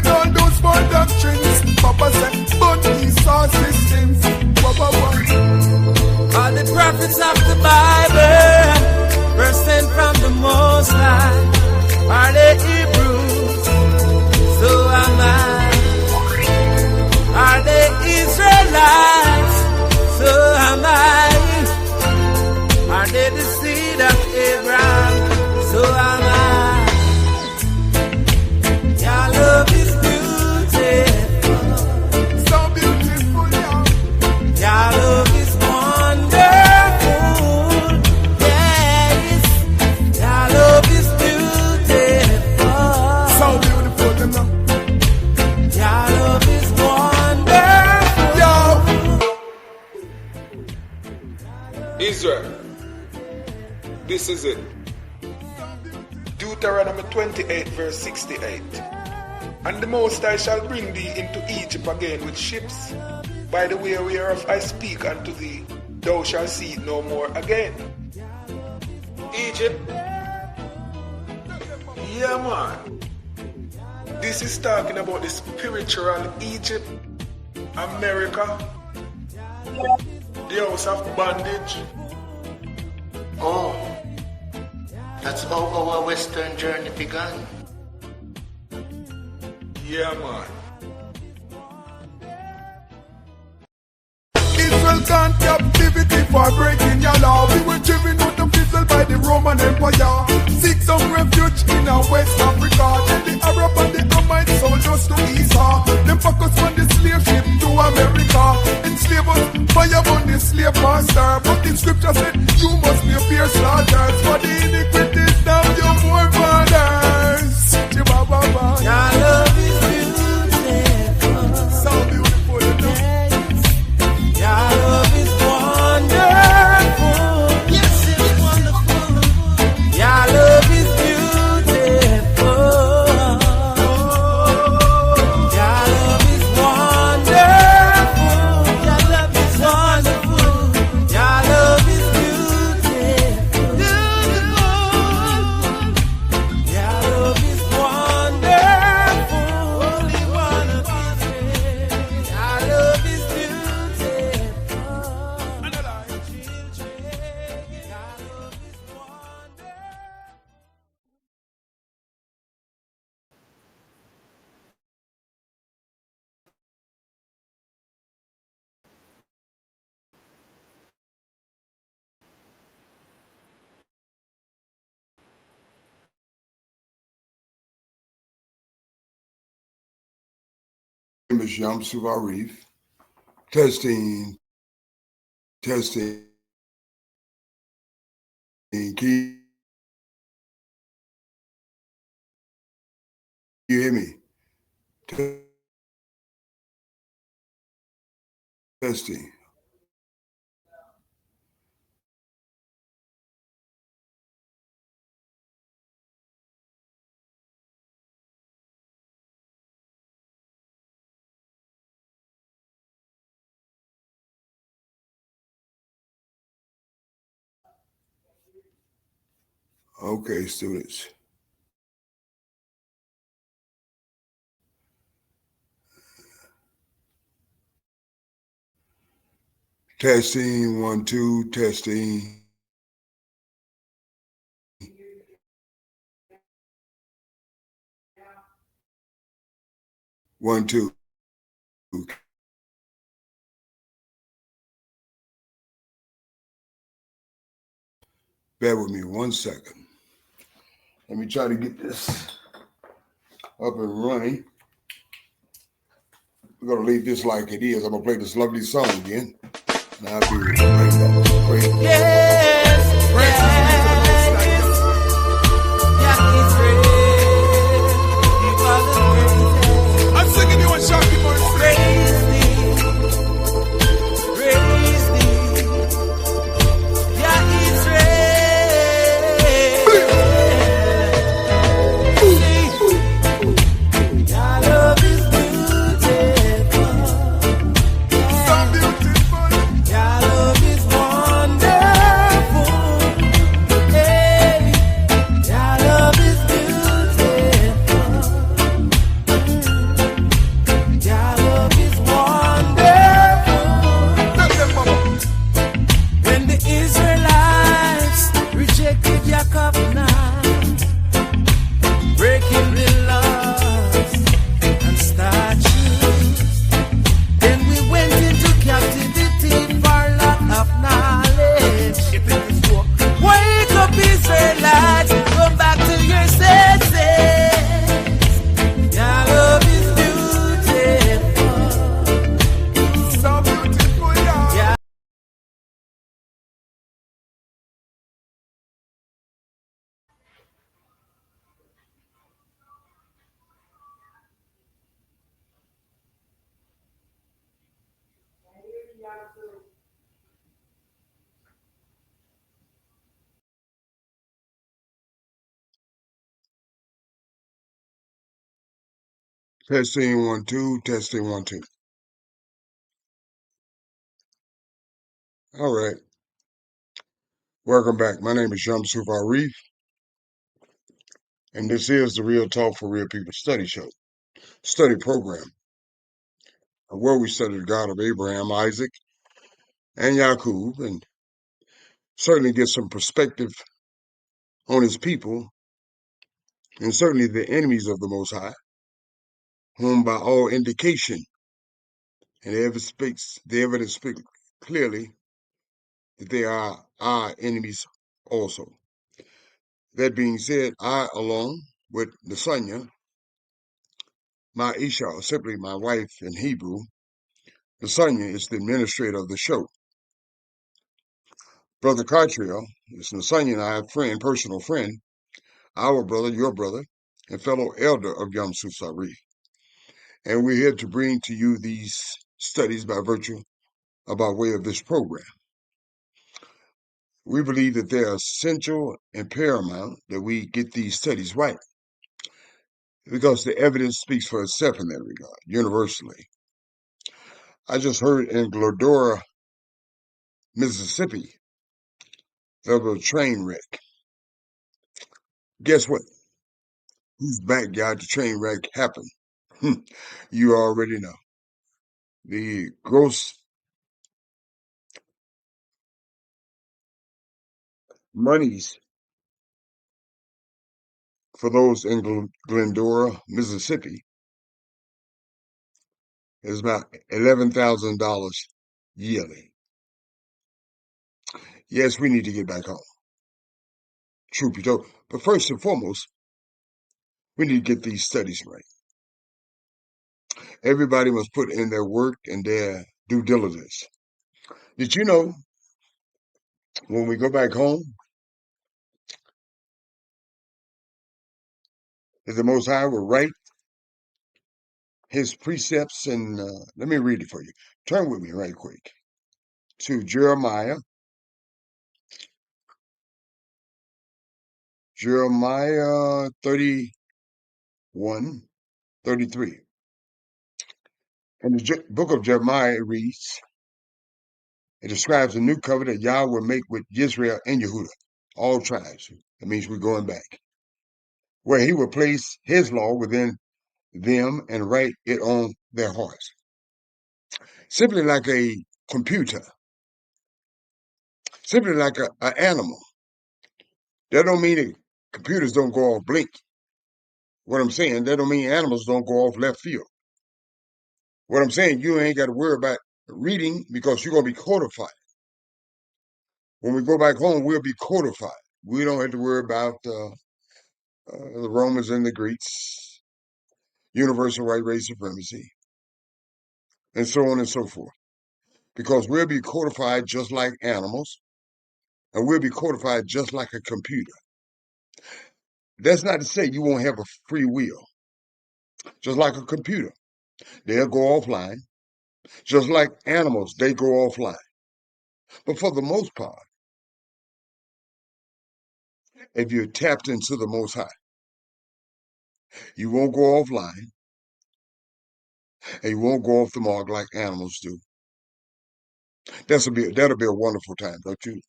with all those false doctrines. Papa said, but these are systems. All the prophets of the Bible were sent from the Most High. Are they Hebrews? So am I. Are they Israelites? So am I. Are they the seed of Abraham? So am I. Your love is beautiful. So beautiful, yeah. Your love is wonderful. Yes. Your love is beautiful. So beautiful, you know. Your love is wonderful. Yo. Israel, this is it. Deuteronomy 28 verse 68. And the Most High shall bring thee into Egypt again with ships, by the way whereof I speak unto thee, thou shalt see it no more again. Egypt? Yeah, man. This is talking about the spiritual Egypt, America, the house of bondage. Oh, that's how our Western journey began. Yeah, man. Israel gone captivity for breaking your law. We were driven out of Israel by the Roman Empire. Seek some refuge in West Africa. Then the Arab and the Amite soldiers to Esau. Them focus on the slave ship to America. Enslave us, fire on the slave master. But the scripture said, you must be a fierce slaughters. For the iniquities now your forefathers. Chibababa. Your love is beautiful. So beautiful, you know. Your love is wonderful. Yes, it's wonderful. Your love is beautiful. Your love is wonderful. Your love is wonderful. Your love is beautiful. Your love is wonderful. Holy One of Israel. Your love is beautiful. Another. My name is Shamsu Arif. Testing. Can you hear me? Testing. Okay, students. Testing, 1, 2, testing. One, two. Bear with me 1 second. Let me try to get this up and running. We're going to leave this like it is. I'm going to play this lovely song again. And I'll be right back. Praise God. Yes, I'm singing you a Sharky Boy. praise thee, yeah, Israel. Your love is beautiful. So beautiful. Your love is wonderful. Testing 1 2, testing 1 2. All right. Welcome back. My name is Shamsuf Arif, and this is the Real Talk for Real People study show, study program, where we study the God of Abraham, Isaac, and Yaqub, and certainly get some perspective on his people, and certainly the enemies of the Most High, whom by all indication, and the evidence speaks clearly that they are our enemies also. That being said, I, along with Nasanya, my Isha, simply my wife in Hebrew, Nasanya is the administrator of the show. Brother Cartriel is Nasanya and I, friend, personal friend, our brother, your brother, and fellow elder of Yamsu Sari. And we're here to bring to you these studies by way of this program. We believe that they are essential and paramount that we get these studies right, because the evidence speaks for itself in that regard, universally. I just heard in Glodora, Mississippi, there was a train wreck. Guess what? Whose backyard the train wreck happened? You already know. The gross monies for those in Glendora, Mississippi, is about $11,000 yearly. Yes, we need to get back home. Truth be told. But first and foremost, we need to get these studies right. Everybody must put in their work and their due diligence. Did you know when we go back home, that the Most High will write his precepts? And let me read it for you. Turn with me right quick to Jeremiah 31:33. In the book of Jeremiah, it reads, it describes the new covenant Yahweh will make with Israel and Yehudah, all tribes. That means we're going back, where he will place his law within them and write it on their hearts. Simply like a computer, simply like an animal. That don't mean that computers don't go off blink. What I'm saying, that don't mean animals don't go off left field. What I'm saying, you ain't got to worry about reading, because you're going to be codified. When we go back home, we'll be codified. We don't have to worry about the Romans and the Greeks, universal white race supremacy, and so on and so forth. Because we'll be codified just like animals, and we'll be codified just like a computer. That's not to say you won't have a free will. Just like a computer, they'll go offline. Just like animals, they go offline. But for the most part, if you're tapped into the Most High, you won't go offline, and you won't go off the mark like animals do. That'll be a wonderful time, don't you?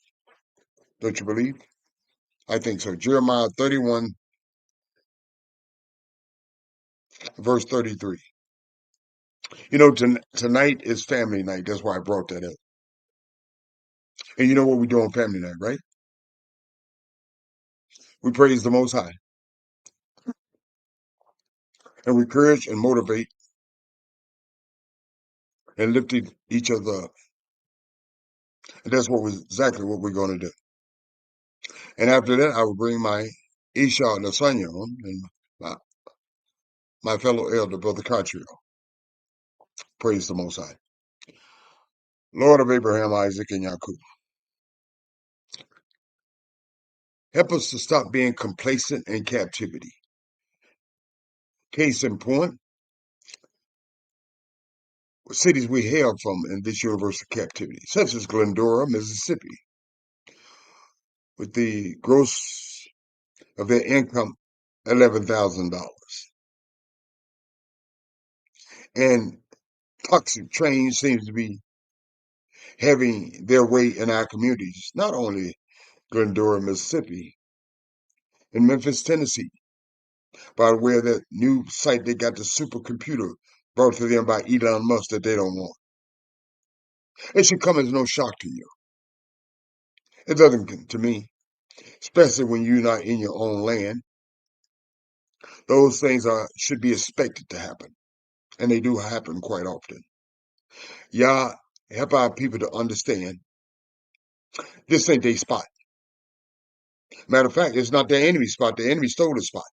Don't you believe? I think so. Jeremiah 31, verse 33. You know, tonight is family night. That's why I brought that up. And you know what we do on family night, right? We praise the Most High, and we encourage and motivate and lift each other up. And that's exactly what we're going to do. And after that, I will bring my Isha Nasanya on, and my fellow elder, Brother Cartriel. Praise the Most High. Lord of Abraham, Isaac, and Yaqub, help us to stop being complacent in captivity. Case in point, cities we hail from in this universal captivity, such as Glendora, Mississippi, with the gross of their income $11,000. And toxic trains seems to be having their way in our communities, not only Glendora, Mississippi, in Memphis, Tennessee, by way of that new site they got the supercomputer brought to them by Elon Musk that they don't want. It should come as no shock to you. It doesn't to me, especially when you're not in your own land. Those things should be expected to happen, and they do happen quite often. Yah, help our people to understand this ain't their spot. Matter of fact, it's not their enemy spot. The enemy stole the spot,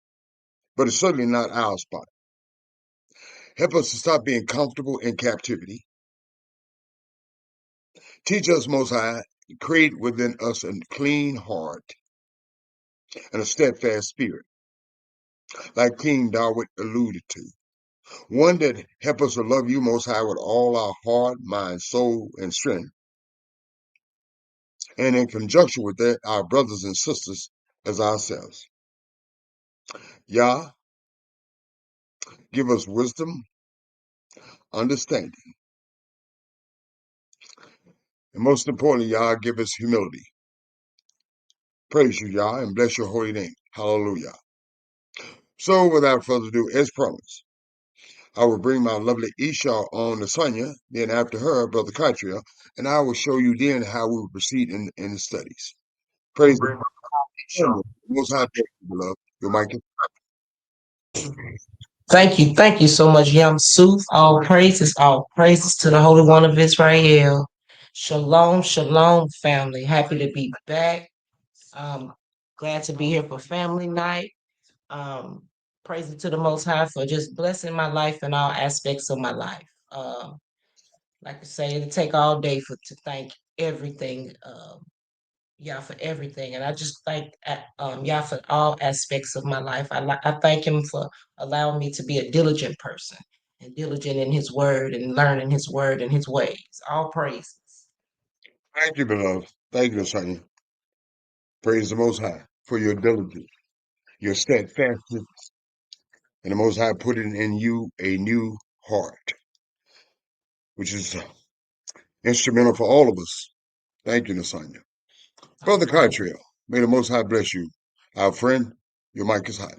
but it's certainly not our spot. Help us to stop being comfortable in captivity. Teach us, Most High, create within us a clean heart and a steadfast spirit, like King David alluded to. One that help us to love you, Most High, with all our heart, mind, soul, and strength. And in conjunction with that, our brothers and sisters as ourselves. Yah, give us wisdom, understanding, and most importantly, Yah, give us humility. Praise you, Yah, and bless your holy name. Hallelujah. So, without further ado, as promised, I will bring my lovely Isha on to Sonia, then after her, Brother Katria, and I will show you then how we will proceed in the studies. Praise the Most High, beloved. Your mic is Thank you so much, Yam Suf. All praises to the Holy One of Israel. Shalom, shalom, family. Happy to be back. Glad to be here for family night. Um, praise to the Most High for just blessing my life in all aspects of my life. Like I say, it'll take all day to thank everything. Yah for everything, and I just thank Yah for all aspects of my life. I thank Him for allowing me to be a diligent person and diligent in His word and learning His word and His ways. All praises. Thank you, beloved. Thank you, Sonia. Praise the Most High for your diligence, your steadfastness, and the Most High put in you a new heart, which is instrumental for all of us. Thank you, Nasanya. Brother Cartrail, may the Most High bless you. Our friend, your mic is hot.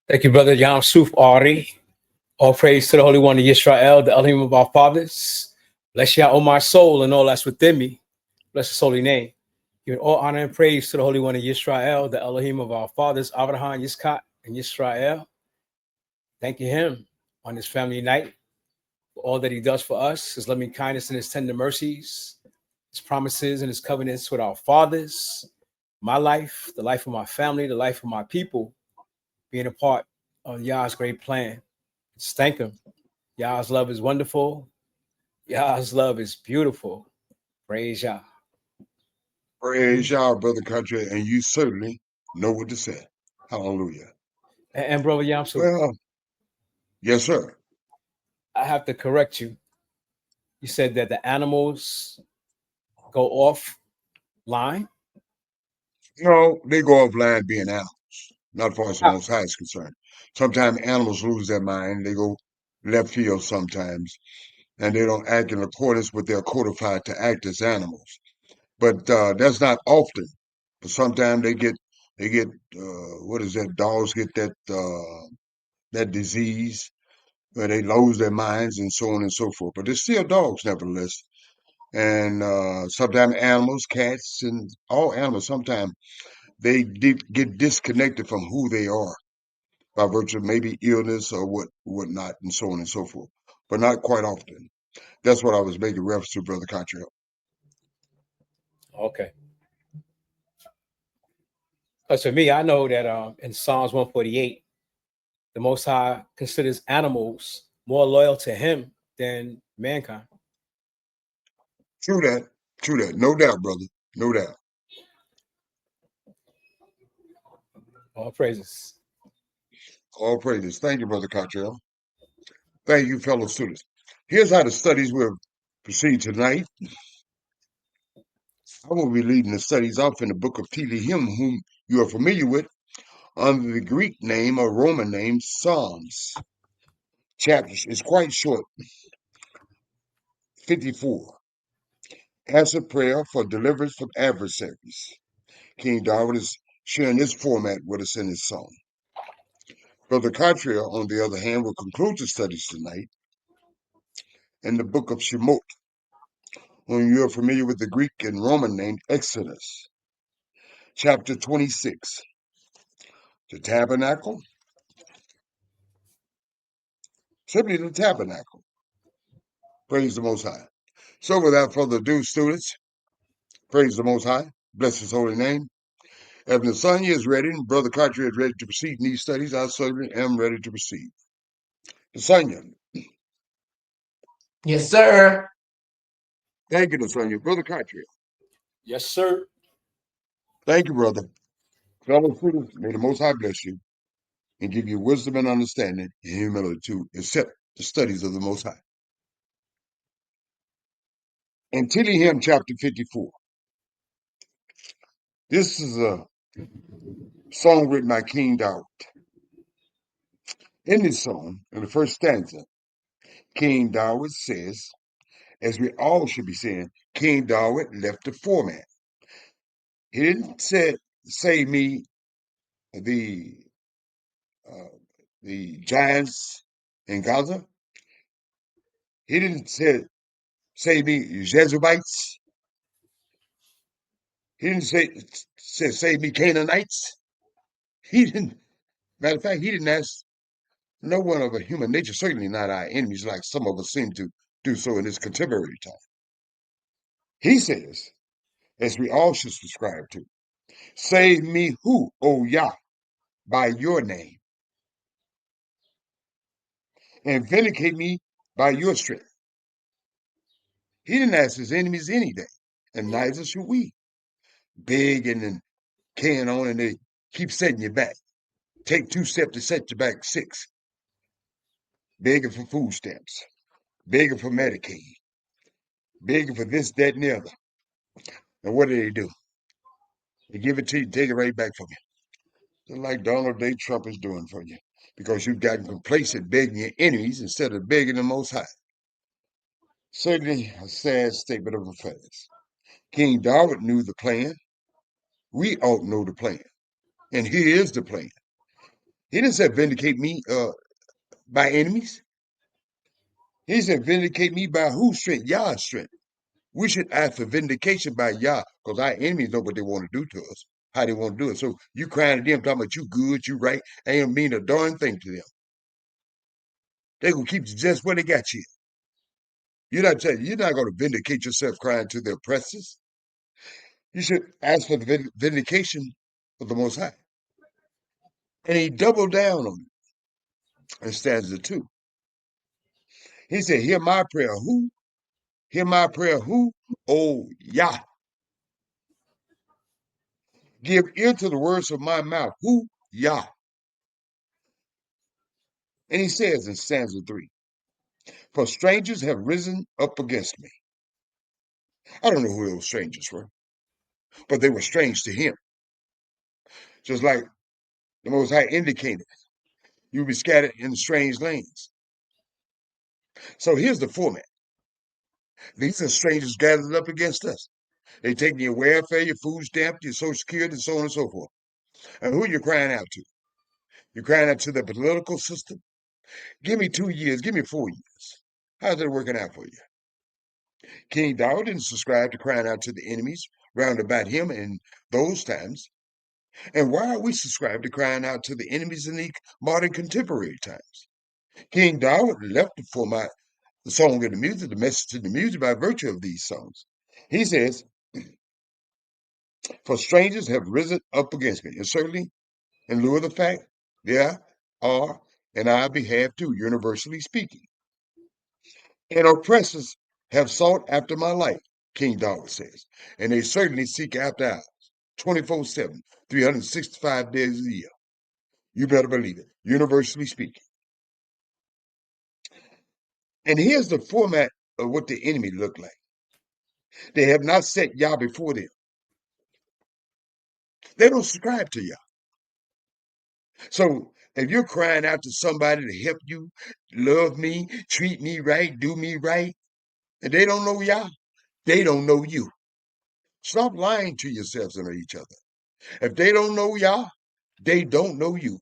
Thank you, Brother Yam Suf Ari. All praise to the Holy One of Israel, the Elohim of our fathers. Bless Yah, O my soul, and all that's within me. Bless His holy name. Give all honor and praise to the Holy One of Israel, the Elohim of our fathers, Abraham, Yitzchak, and Yisrael. Thank you Him on this family night for all that He does for us, His loving kindness and His tender mercies, His promises and His covenants with our fathers, my life, the life of my family, the life of my people, being a part of Yah's great plan. Just thank Him. Yah's love is wonderful. Yah's love is beautiful. Praise Yah. Praise Yah, Brother Cartrail, and you certainly know what to say. Hallelujah. And Brother Yamsu, well, yes, sir. I have to correct you. You said that the animals go off line? No, they go offline being animals, not far as the Most High is concerned. Sometimes animals lose their mind. They go left field sometimes, and they don't act in accordance with their codified to act as animals. But that's not often. But sometimes they get what is that? Dogs get that disease where they lose their minds and so on and so forth. But they're still dogs, nevertheless. And sometimes animals, cats, and all animals, sometimes they get disconnected from who they are by virtue of maybe illness or whatnot, and so on and so forth. But not quite often. That's what I was making reference to, Brother Cottrell. Okay. Because for me, I know that in Psalms 148, the Most High considers animals more loyal to Him than mankind. True that. True that. No doubt, brother. No doubt. All praises. All praises. Thank you, Brother Cottrell. Thank you, fellow students. Here's how the studies will proceed tonight. I will be leading the studies off in the book of Tehillim, whom you are familiar with, under the Greek name or Roman name Psalms. Chapter is quite short, 54. Answer prayer for deliverance from adversaries. King David is sharing this format with us in his song. Brother Cottrell, on the other hand, will conclude the studies tonight in the book of Shemot, whom you are familiar with the Greek and Roman name Exodus. Chapter 26. The tabernacle. Simply the tabernacle. Praise the Most High. So without further ado, students, praise the Most High. Bless his holy name. If Nasanya is ready and Brother Carter is ready to proceed in these studies, I certainly am ready to proceed. Nasanya. Yes, sir. Thank you, Nasanya. Brother Carter. Yes, sir. Thank you, brother. Fellow students, may the Most High bless you and give you wisdom and understanding and humility to accept the studies of the Most High. In Tehillim chapter 54, this is a song written by King David. In this song, in the first stanza, King David says, as we all should be saying, King David left the format. He didn't say me the giants in Gaza. He didn't say me Jezubites. He didn't say me Canaanites. He didn't. Matter of fact, he didn't ask no one of a human nature, certainly not our enemies, like some of us seem to do so in this contemporary time. He says, as we all should subscribe to, save me who, O Yah, by your name, and vindicate me by your strength. He didn't ask his enemies any day, and neither should we. Begging and carrying on, and they keep setting you back. Take 2 steps to set you back 6. Begging for food stamps, begging for Medicaid, begging for this, that, and the other. And what do? They give it to you, take it right back from you. Just like Donald J. Trump is doing for you. Because you've gotten complacent begging your enemies instead of begging the Most High. Certainly a sad statement of affairs. King David knew the plan. We ought to know the plan. And here is the plan. He didn't say vindicate me by enemies. He said vindicate me by whose strength? Yah's strength. We should ask for vindication by Yah, because our enemies know what they want to do to us, how they want to do it. So you crying to them, talking about you good, you right, ain't mean a darn thing to them. They gonna keep you just where they got you. You're not going to vindicate yourself crying to the oppressors. You should ask for the vindication of the Most High. And he doubled down on it in stanza 2. He said, hear my prayer, who? Hear my prayer, who? Oh, Yah. Give ear to the words of my mouth, who? Yah. And he says in stanza 3, for strangers have risen up against me. I don't know who those strangers were, but they were strange to him. Just like the Most High indicated, you'll be scattered in strange lands. So here's the format. These are strangers gathered up against us. They taking your welfare, your food stamp, your social security, and so on and so forth. And who are you crying out to? You're crying out to the political system? Give me 2 years, give me 4 years. How's that working out for you? King David didn't subscribe to crying out to the enemies round about him in those times. And why are we subscribed to crying out to the enemies in the modern contemporary times? King David left the format, the song and the music, the message and the music by virtue of these songs. He says, for strangers have risen up against me. And certainly, in lieu of the fact, there are, in our behalf too, universally speaking. And oppressors have sought after my life, King David says. And they certainly seek after ours, 24/7, 365 days a year. You better believe it, universally speaking. And here's the format of what the enemy looked like. They have not set Yah before them. They don't subscribe to Yah. So if you're crying out to somebody to help you, love me, treat me right, do me right, and they don't know Yah, they don't know you. Stop lying to yourselves and each other. If they don't know Yah, they don't know you.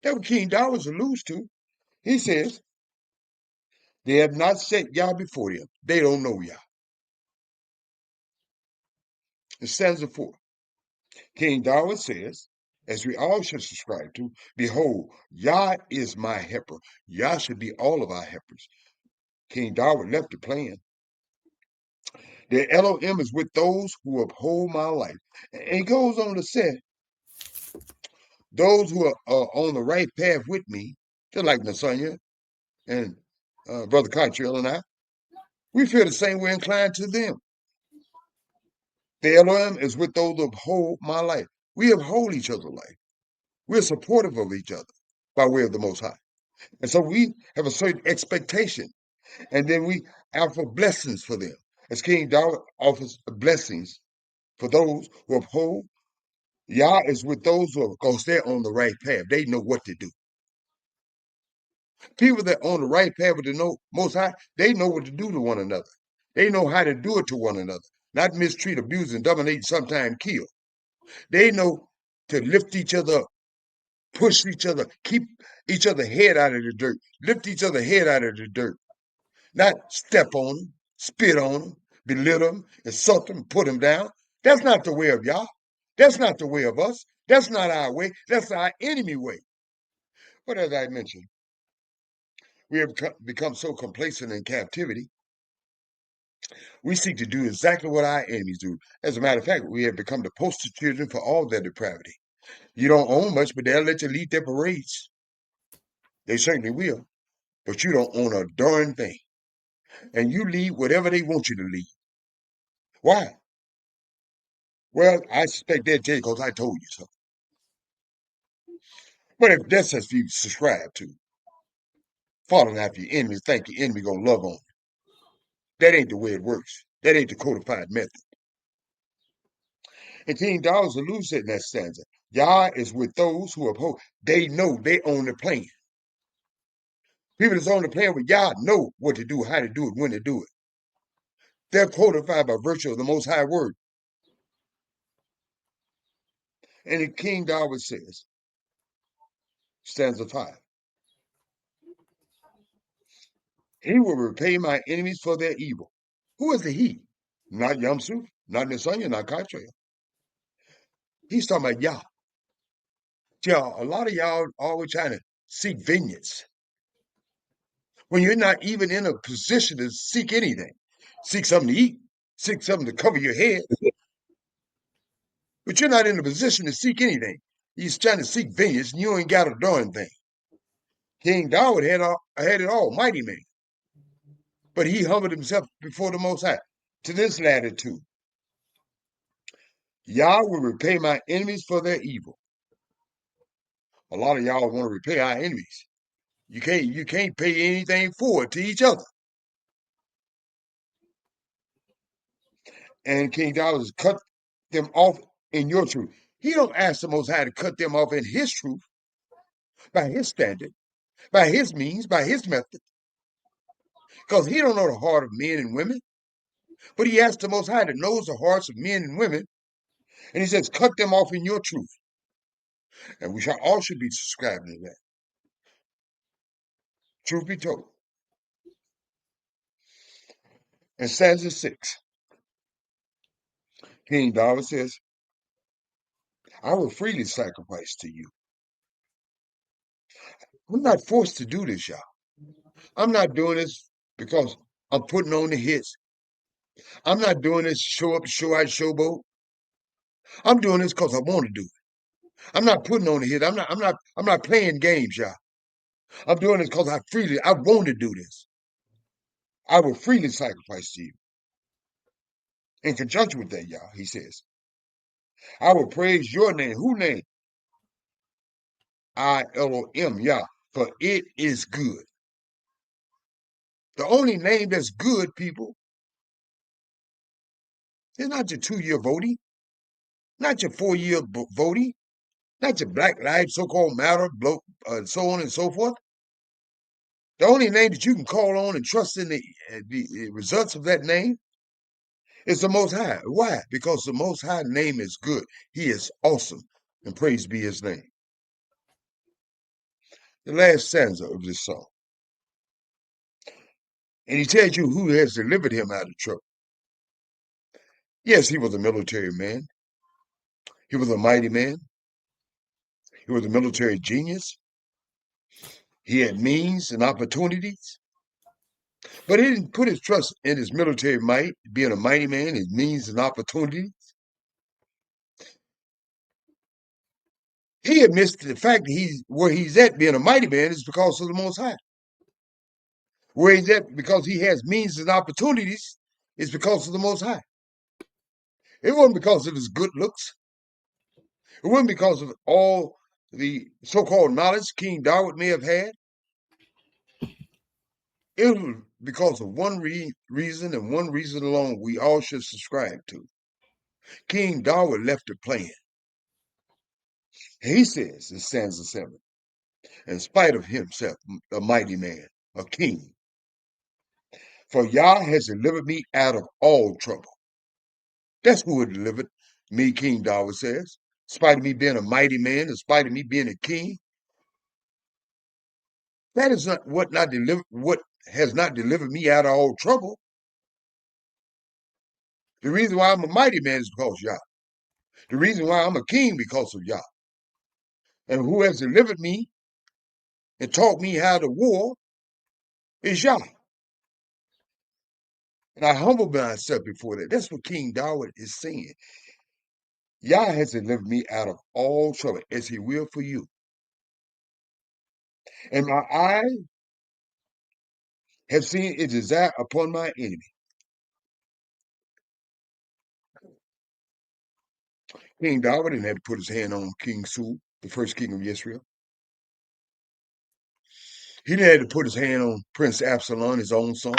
That's what King Dawes alludes to. He says, they have not set Yah before them. They don't know Yah. In stanza 4, King Dawes says, as we all should subscribe to, behold, Yah is my helper. Yah should be all of our helpers. King Dawes left the plan. The Elohim is with those who uphold my life. And he goes on to say, those who are on the right path with me, just like Nasanya and Brother Cottrell and I, we feel the same way inclined to them. The Elohim is with those who uphold my life. We uphold each other's life. We're supportive of each other by way of the Most High. And so we have a certain expectation. And then we offer blessings for them. As King David offers blessings for those who uphold, Yah is with those who, because they're on the right path. They know what to do. People that on the right path with the Most High, they know what to do to one another. They know how to do it to one another. Not mistreat, abuse, and dominate, sometimes kill. They know to lift each other up, push each other, keep each other head out of the dirt, lift each other head out of the dirt. Not step on them, spit on them, belittle them, insult them, put them down. That's not the way of Yah. That's not the way of us. That's not our way. That's our enemy way. But as I mentioned, we have become so complacent in captivity, we seek to do exactly what our enemies do. As a matter of fact, we have become the poster children for all their depravity. You don't own much, but they'll let you lead their parades. They certainly will. But you don't own a darn thing. And you lead whatever they want you to lead. Why? Well, I suspect they'll tell you because I told you so. But if that's what you subscribe to, following after your enemies, think your enemy gonna love on you. That ain't the way it works. That ain't the codified method. And King Dawes alludes in that stanza. Yah is with those who uphold. They know they own the plan. People that's on the plan with Yah know what to do, how to do it, when to do it. They're codified by virtue of the Most High Word. And the King Dawes says, stanza 5, he will repay my enemies for their evil. Who is the he? Not Yamsuf, not Nisanya, not Katra. He's talking about Yah. Y'all, a lot of y'all always trying to seek vineyards when you're not even in a position to seek anything. Seek something to eat, seek something to cover your head, but you're not in a position to seek anything. He's trying to seek vineyards, and you ain't got a darn thing. King David had it all, mighty man, but he humbled himself before the Most High to this latitude. Yah will repay my enemies for their evil. A lot of y'all want to repay our enemies. You can't pay anything forward to each other. And King David cut them off in your truth. He don't ask the Most High to cut them off in his truth, by his standard, by his means, by his method, because he don't know the heart of men and women. But he asks the Most High that knows the hearts of men and women, and he says, cut them off in your truth. And we all should be subscribing to that. Truth be told. In stanza 6, King David says, I will freely sacrifice to you. I'm not forced to do this, y'all. I'm not doing this because I'm putting on the hits. I'm not doing this show up, show out, showboat. I'm doing this because I want to do it. I'm not putting on the hit. I'm not playing games, y'all. I'm doing this because I want to do this. I will freely sacrifice to you. In conjunction with that, y'all, he says, I will praise your name. Who name? I Elohim, Yah, for it is good. The only name that's good, people, is not your 2-year voting, not your 4-year voting, not your Black Lives so-called matter, so on and so forth. The only name that you can call on and trust in the results of that name is the Most High. Why? Because the Most High name is good. He is awesome, and praise be his name. The last stanza of this song. And he tells you who has delivered him out of trouble. Yes, he was a military man. He was a mighty man. He was a military genius. He had means and opportunities. But he didn't put his trust in his military might, being a mighty man, his means and opportunities. He admits the fact that he's where he's at being a mighty man is because of the Most High. Where he's at because he has means and opportunities is because of the Most High. It wasn't because of his good looks. It wasn't because of all the so-called knowledge King David may have had. It was because of one reason and one reason alone we all should subscribe to. King David left it plain. He says in stanza 7, in spite of himself, a mighty man, a king, for Yah has delivered me out of all trouble. That's who had delivered me, King David says. In spite of me being a mighty man, in spite of me being a king, that is not what has not delivered me out of all trouble. The reason why I'm a mighty man is because of Yah. The reason why I'm a king because of Yah. And who has delivered me and taught me how to war is Yah. And I humble myself before that. That's what King David is saying. Yah has delivered me out of all trouble, as he will for you. And my eyes have seen his desire upon my enemy. King David didn't have to put his hand on King Saul, the first king of Israel. He didn't have to put his hand on Prince Absalom, his own son.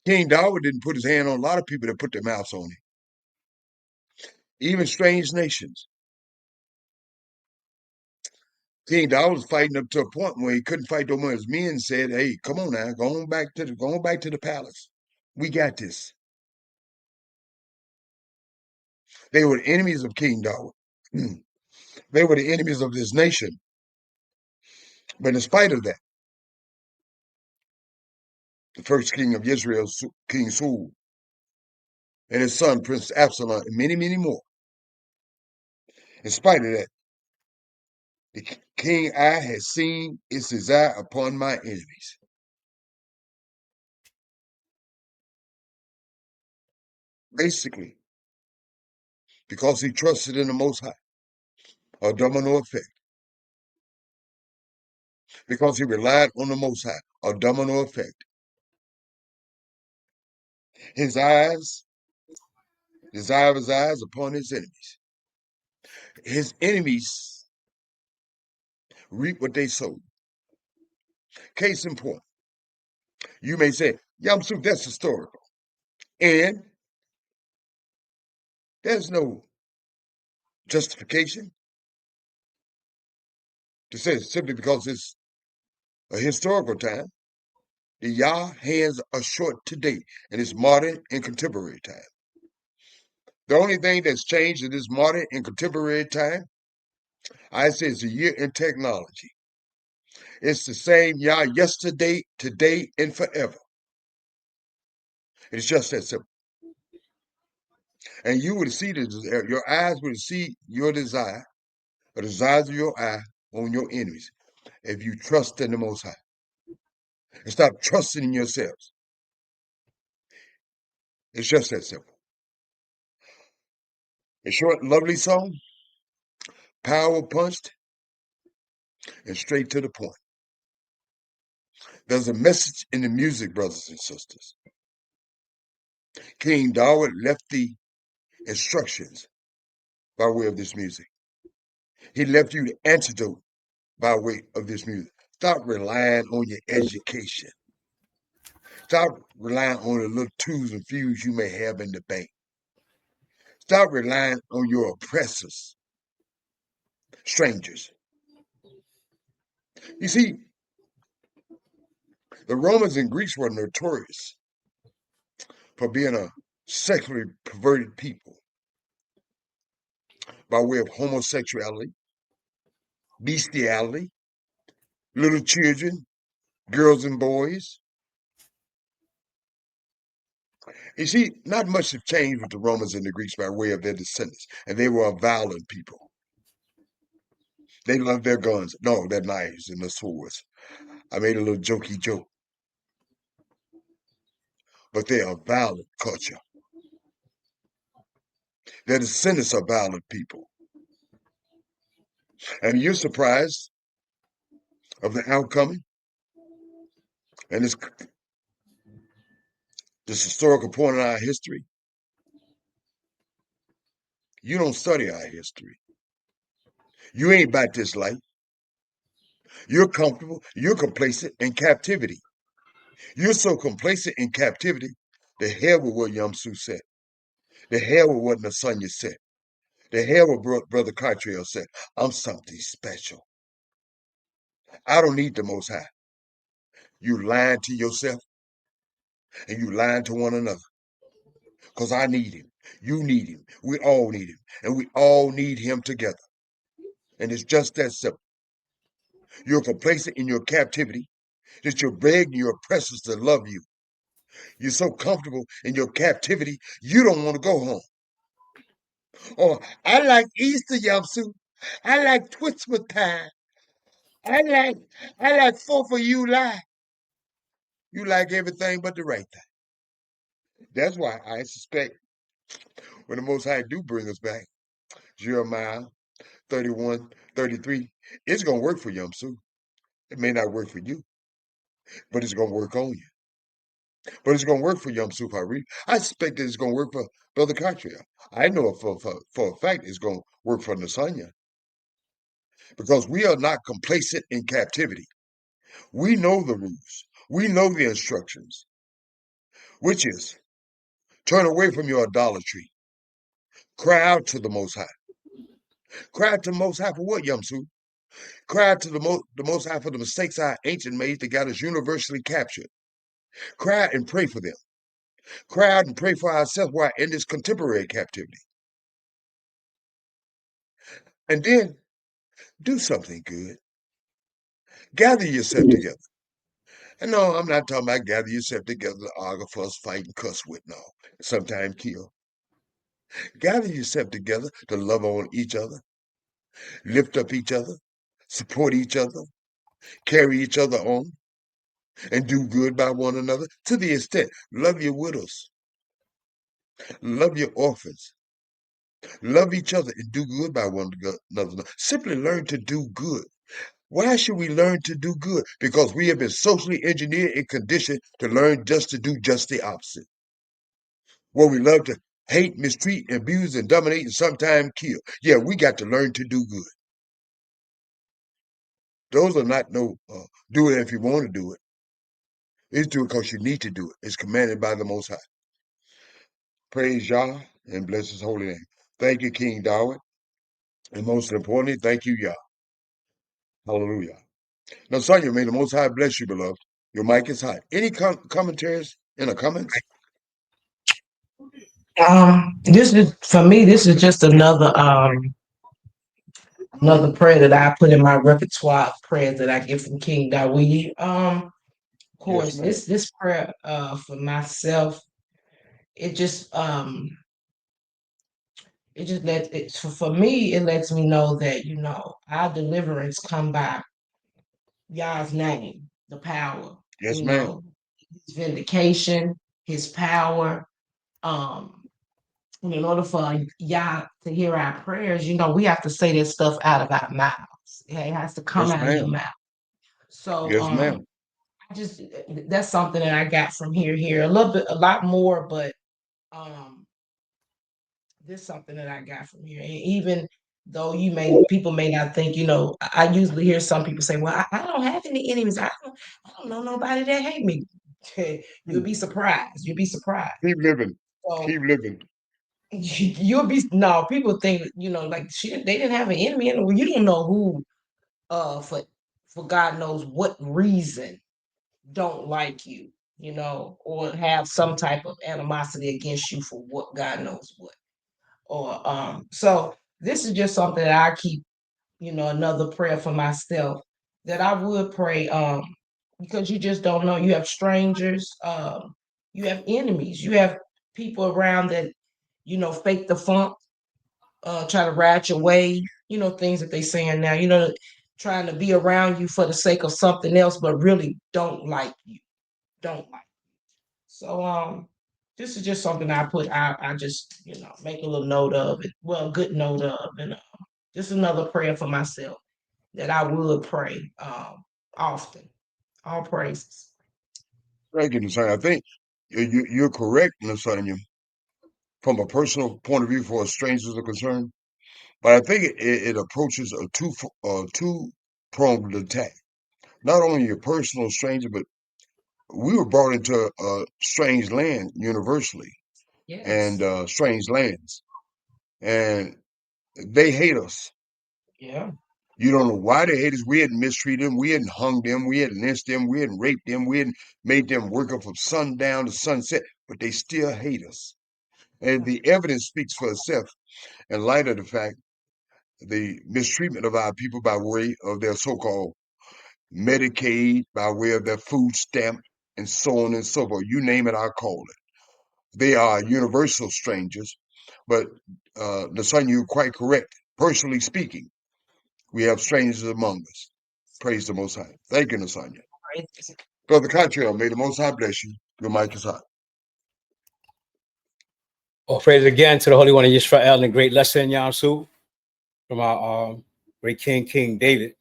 King David didn't put his hand on a lot of people that put their mouths on him, even strange nations. King David was fighting up to a point where he couldn't fight no more. His men said, "Hey, come on now, go on back to the palace. We got this." They were the enemies of King David. They were the enemies of this nation. But in spite of that, the first king of Israel, King Saul, and his son, Prince Absalom, and many, many more, in spite of that, the king eye has seen its desire upon my enemies. Basically, because he trusted in the Most High, a domino effect. Because he relied on the Most High, a domino effect. His eyes, desire of his eyes upon his enemies. His enemies reap what they sow. Case in point, you may say, Yamsuf, that's historical. And there's no justification to say simply because it's a historical time. The Yah hands are short today, and it's modern and contemporary time. The only thing that's changed in this modern and contemporary time, I say, is a year in technology. It's the same Yah yesterday, today, and forever. It's just that simple. And you would see your eyes would see your desire, the desires of your eye on your enemies, if you trust in the Most High. And stop trusting in yourselves. It's just that simple. A short, lovely song, power punched, and straight to the point. There's a message in the music, brothers and sisters. King David left the instructions by way of this music. He left you the antidote by way of this music. Stop relying on your education. Stop relying on the little twos and fews you may have in the bank. Stop relying on your oppressors, strangers. You see, the Romans and Greeks were notorious for being a sexually perverted people by way of homosexuality, bestiality, little children, girls and boys. You see, not much have changed with the Romans and the Greeks by way of their descendants, and they were a violent people. They loved their guns, no, their knives and their swords. I made a little jokey joke, but they are a violent culture. Their descendants are violent people. And you're surprised of the outcome and this historical point in our history. You don't study our history. You ain't about this life. You're comfortable, you're complacent in captivity. You're so complacent in captivity, the hell with what Yamsu said. The hell with what Nasanya said. The hell with Brother Cartrell said. I'm something special. I don't need the Most High. You lying to yourself and you lying to one another. Because I need him. You need him. We all need him. And we all need him together. And it's just that simple. You're complacent in your captivity that you're begging your oppressors to love you. You're so comfortable in your captivity, you don't want to go home. Or, I like Easter Yamsu. I like Christmas time. I like 4th of July. You like everything but the right thing. That's why I suspect when the Most High do bring us back, Jeremiah 31, 33, it's going to work for Yamsu. It may not work for you, but it's going to work on you. But it's going to work for Yamsu Hari. I suspect that it's going to work for Brother Katria. I know for a fact it's going to work for Nasanya. Because we are not complacent in captivity. We know the rules. We know the instructions, which is turn away from your idolatry. Cry out to the Most High. Cry out to the Most High for what, Yamsu? Cry out to the Most High for the mistakes our ancient made that got us universally captured. Cry out and pray for them. Cry out and pray for ourselves while in this contemporary captivity. And then do something good. Gather yourself together. And no, I'm not talking about gather yourself together to argue, fuss, fight, and cuss with, no. Sometimes kill. Gather yourself together to love on each other, lift up each other, support each other, carry each other on, and do good by one another to the extent love your widows, love your orphans, love each other and do good by one another. Simply learn to do good. Why should we learn to do good? Because we have been socially engineered and conditioned to learn just to do just the opposite. Where we love to hate, mistreat, abuse, and dominate, and sometimes kill. Yeah, we got to learn to do good. Those are not no do it if you want to do it. It's do it because you need to do it. It's commanded by the Most High. Praise Yah and bless his holy name. Thank you, King Dawid. And most importantly, thank you, Yah. Hallelujah. Now, Sonia, may the Most High bless you, beloved. Your mic is hot. Any commentaries in the comments? This is for me. This is just another prayer that I put in my repertoire of prayers that I get from King Dawidi. Of course, Yes, this prayer for myself, it just lets it for me. It lets me know that our deliverance come by Yah's name, the power. yes, ma'am. His vindication, his power. And in order for Yah to hear our prayers, we have to say this stuff out of our mouths. It has to come Yes, out of your ma'am. mouth. So Yes, ma'am. that's something that I got from here. A lot more, but this is something that I got from here. And even though people may not think, I usually hear some people say, well, I don't have any enemies. I don't know nobody that hate me. You'll be surprised. You'll be surprised. Keep living. So Keep living. you'll be no people think, like shit, they didn't have an enemy. You don't know who for God knows what reason don't like you, or have some type of animosity against you for what God knows what. Or so this is just something that I keep, another prayer for myself that I would pray, because you just don't know. You have strangers, you have enemies, you have people around that, fake the funk, try to ride your wave, things that they saying now, trying to be around you for the sake of something else, but really don't like you. Don't like. So this is just something I just, make a little note of it. Well, a good note of, and just another prayer for myself that I would pray often. All praises. Thank you, Nasanya. I think you're correct, Nasanya, from a personal point of view for strangers are concerned. But I think it approaches a two-pronged attack. Not only your personal stranger, but we were brought into a strange land universally, Yes. and strange lands, and they hate us. Yeah. You don't know why they hate us. We hadn't mistreated them. We hadn't hung them. We hadn't lynched them. We hadn't raped them. We hadn't made them work up from sundown to sunset, but they still hate us. And the evidence speaks for itself in light of the fact the mistreatment of our people by way of their so-called Medicaid, by way of their food stamp, and so on and so forth. You name it, I call it. They are universal strangers, but Nasanya, you're quite correct. Personally speaking, we have strangers among us. Praise the Most High. Thank you, Nasanya. Praises. Brother Contrell, may the Most High bless you. Your mic is hot. All praise again to the Holy One of Israel and the great lesson, Yamsu, from our great King David.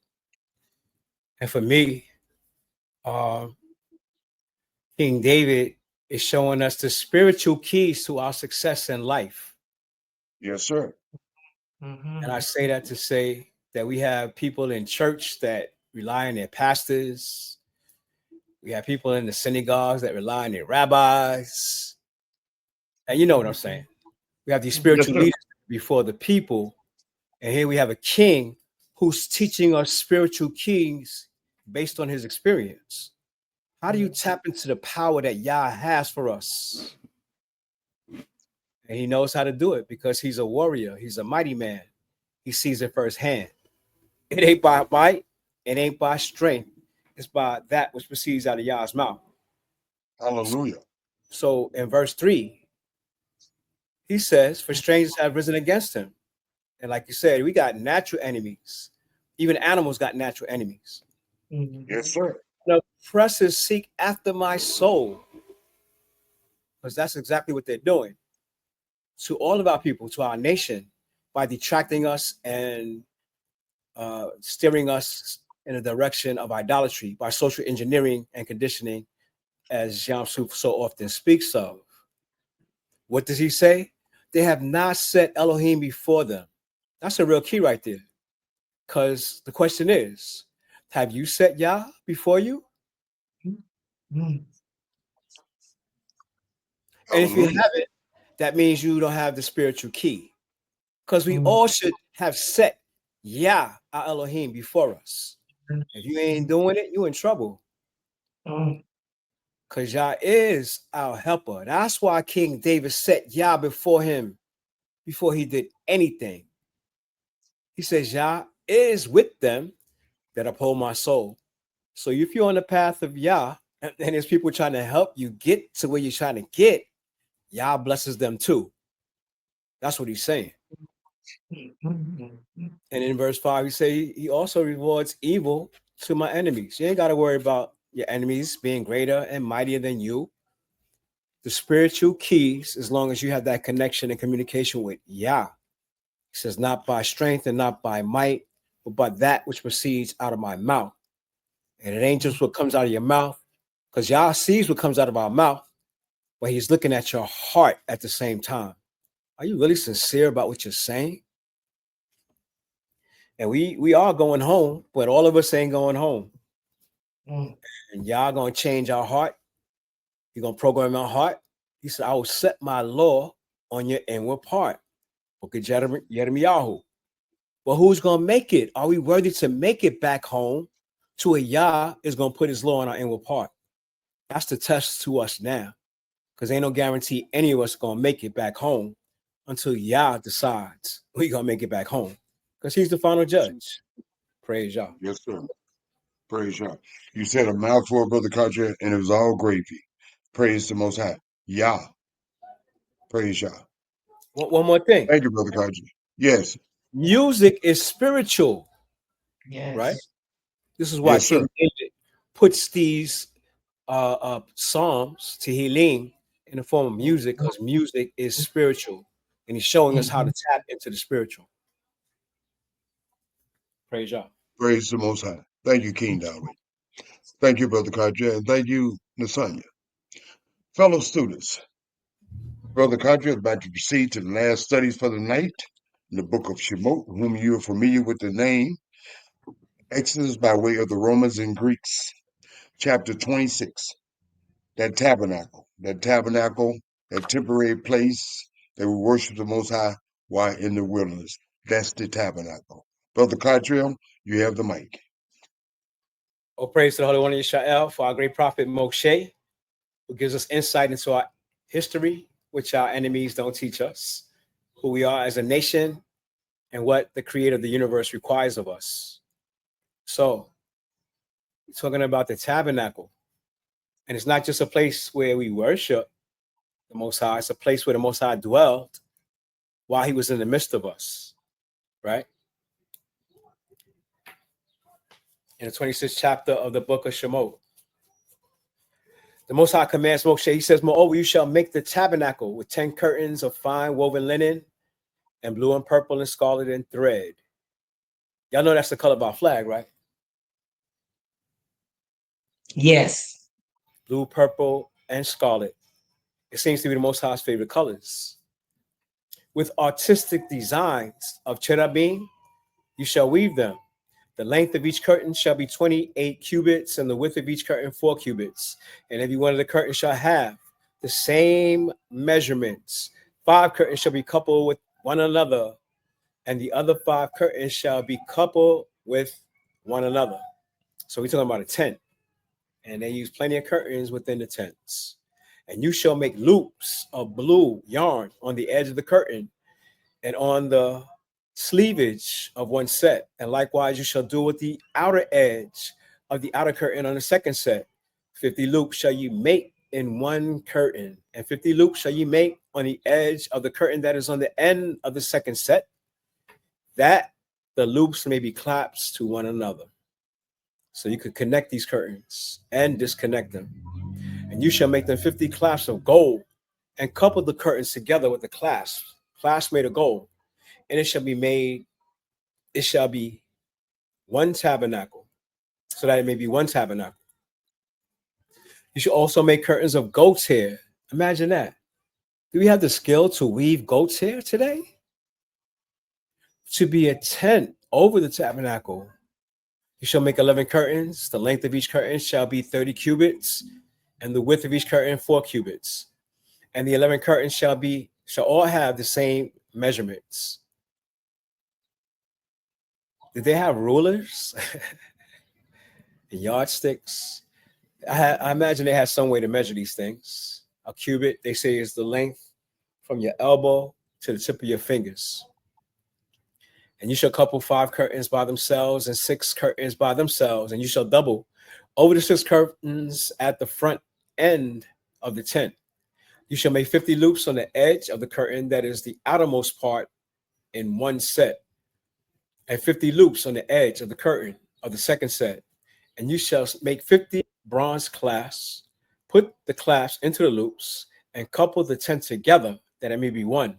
And for me, King David is showing us the spiritual keys to our success in life. Yes, sir. And I say that to say that we have people in church that rely on their pastors. We have people in the synagogues that rely on their rabbis. And you know what I'm saying. We have these spiritual leaders before the people. And here we have a king who's teaching us spiritual keys based on his experience. How do you tap into the power that Yah has for us? And he knows how to do it because he's a warrior. He's a mighty man. He sees it firsthand. It ain't by might. It ain't by strength. It's by that which proceeds out of Yah's mouth. Hallelujah. So in verse 3, he says, for strangers have risen against him. And like you said, we got natural enemies. Even animals got natural enemies. Yes, sir. The oppressors seek after my soul. Because that's exactly what they're doing to all of our people, to our nation, by detracting us and steering us in a direction of idolatry, by social engineering and conditioning, as Yamsu so often speaks of. What does he say? They have not set Elohim before them. That's a real key right there. Because the question is, have you set Yah before you? And if you haven't, that means you don't have the spiritual key. Because we all should have set Yah, our Elohim, before us. If you ain't doing it, you're in trouble. Because Yah is our helper. That's why King David set Yah before him, before he did anything. He says, Yah is with them that uphold my soul. So if you're on the path of Yah, and there's people trying to help you get to where you're trying to get, Yah blesses them too. That's what he's saying. And in verse 5, he say he also rewards evil to my enemies. You ain't got to worry about your enemies being greater and mightier than you. The spiritual keys, as long as you have that connection and communication with Yah. He says, not by strength and not by might, but by that which proceeds out of my mouth. And it ain't just what comes out of your mouth, because Yah sees what comes out of our mouth, but he's looking at your heart at the same time. Are you really sincere about what you're saying? And we are going home, but all of us ain't going home. Mm. And y'all gonna change our heart. You're gonna program our heart. He said, I will set my law on your inward part. Book of Jeremiah. But who's gonna make it? Are we worthy to make it back home to a Yah is gonna put his law on our inward part? That's the test to us now. Because ain't no guarantee any of us gonna make it back home until Yah decides we gonna make it back home. Because he's the final judge. Praise Yah. Yes, sir. Praise Yah. You said a mouthful, Brother Carter, and it was all gravy. Praise the Most High. Yah. Praise Yah. One more thing. Thank you, Brother Carter. Yes. Music is spiritual, Yes. right? This is why Yes, sir. King David puts these psalms, Tehillim, in the form of music, because music is spiritual, and he's showing us how to tap into the spiritual. Praise Yah. Praise the Most High. Thank you, King David. Thank you, Brother Carter, and thank you, Nasanya. Fellow students, Brother Carter is about to proceed to the last studies for the night in the book of Shemot, whom you are familiar with the name, Exodus by way of the Romans and Greeks, chapter 26. That tabernacle, that temporary place that we worship the Most High while in the wilderness. That's the tabernacle. Brother Cartrill, you have the mic. Oh, praise to the Holy One of Israel for our great prophet Moshe, who gives us insight into our history, which our enemies don't teach us, who we are as a nation, and what the creator of the universe requires of us. So, we're talking about the tabernacle. And it's not just a place where we worship the Most High, it's a place where the Most High dwelled while he was in the midst of us, right? In the 26th chapter of the book of Shemot, the Most High commands Moshe, he says, moreover, you shall make the tabernacle with 10 curtains of fine woven linen and blue and purple and scarlet and thread. Y'all know that's the color of our flag, right? Yes. Blue, purple, and scarlet. It seems to be the Most High's favorite colors. With artistic designs of cherubim, you shall weave them. The length of each curtain shall be 28 cubits, and the width of each curtain 4 cubits. And every one of the curtains shall have the same measurements. 5 curtains shall be coupled with one another, and the other 5 curtains shall be coupled with one another. So we're talking about a tent. And they use plenty of curtains within the tents. And you shall make loops of blue yarn on the edge of the curtain and on the sleevage of one set. And likewise, you shall do with the outer edge of the outer curtain on the second set. 50 loops shall you make in one curtain, and 50 loops shall you make on the edge of the curtain that is on the end of the second set, that the loops may be clasped to one another. So you could connect these curtains and disconnect them. And you shall make them 50 clasps of gold and couple the curtains together with the clasps made of gold. And it shall be one tabernacle, so that it may be one tabernacle. You should also make curtains of goat's hair. Imagine that. Do we have the skill to weave goat's hair today? To be a tent over the tabernacle. You shall make 11 curtains. The length of each curtain shall be 30 cubits, and the width of each curtain 4 cubits. And the 11 curtains shall all have the same measurements. Did they have rulers and yardsticks? I imagine they had some way to measure these things. A cubit, they say, is the length from your elbow to the tip of your fingers. And you shall couple 5 curtains by themselves and 6 curtains by themselves, and you shall double over the 6 curtains at the front end of the tent. You shall make 50 loops on the edge of the curtain that is the outermost part in one set, and 50 loops on the edge of the curtain of the second set. And you shall make 50 bronze clasps, put the clasps into the loops, and couple the tent together that it may be one.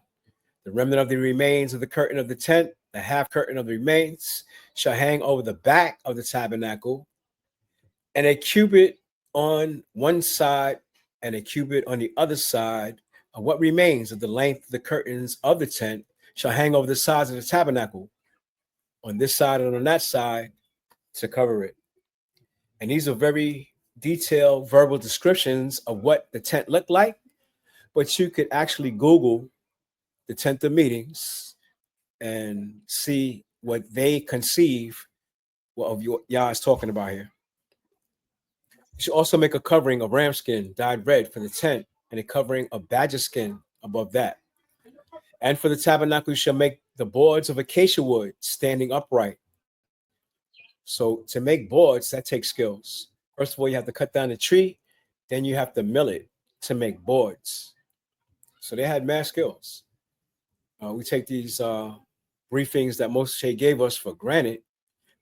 The remnant of the remains of the curtain of the tent, the half curtain of the remains, shall hang over the back of the tabernacle, and a cubit on one side and a cubit on the other side of what remains of the length of the curtains of the tent shall hang over the sides of the tabernacle on this side and on that side to cover it. And these are very detailed verbal descriptions of what the tent looked like, but you could actually Google the tent of meetings and see what they conceive of what Yah is talking about here. You should also make a covering of ram skin dyed red for the tent and a covering of badger skin above that. And for the tabernacle, you shall make the boards of acacia wood standing upright. So to make boards, that takes skills. First of all, you have to cut down the tree, then you have to mill it to make boards. So they had mad skills. We take these briefings that Moshe gave us for granted,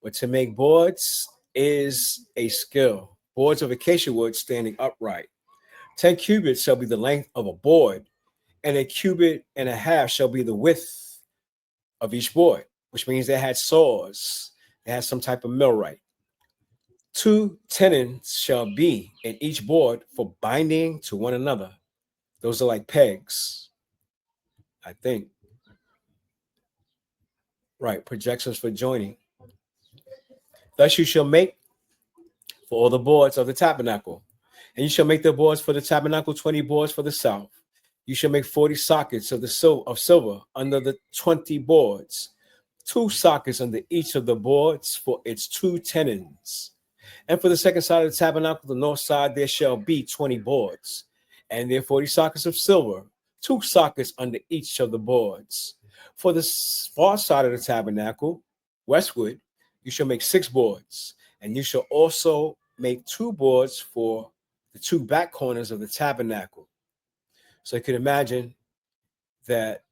but to make boards is a skill. Boards of acacia wood standing upright. 10 cubits shall be the length of a board, and a cubit and a half shall be the width of each board, which means they had saws. They had some type of millwright. 2 tenons shall be in each board for binding to one another. Those are like pegs, I think. Right, projections for joining. Thus you shall make for all the boards of the tabernacle. And you shall make the boards for the tabernacle, 20 boards for the south. You shall make 40 sockets of silver under the 20 boards, 2 sockets under each of the boards for its 2 tenons. And for the second side of the tabernacle, the north side, there shall be 20 boards, and there 40 sockets of silver, 2 sockets under each of the boards. For the far side of the tabernacle, westward, you shall make 6 boards, and you shall also make 2 boards for the 2 back corners of the tabernacle. So you can imagine that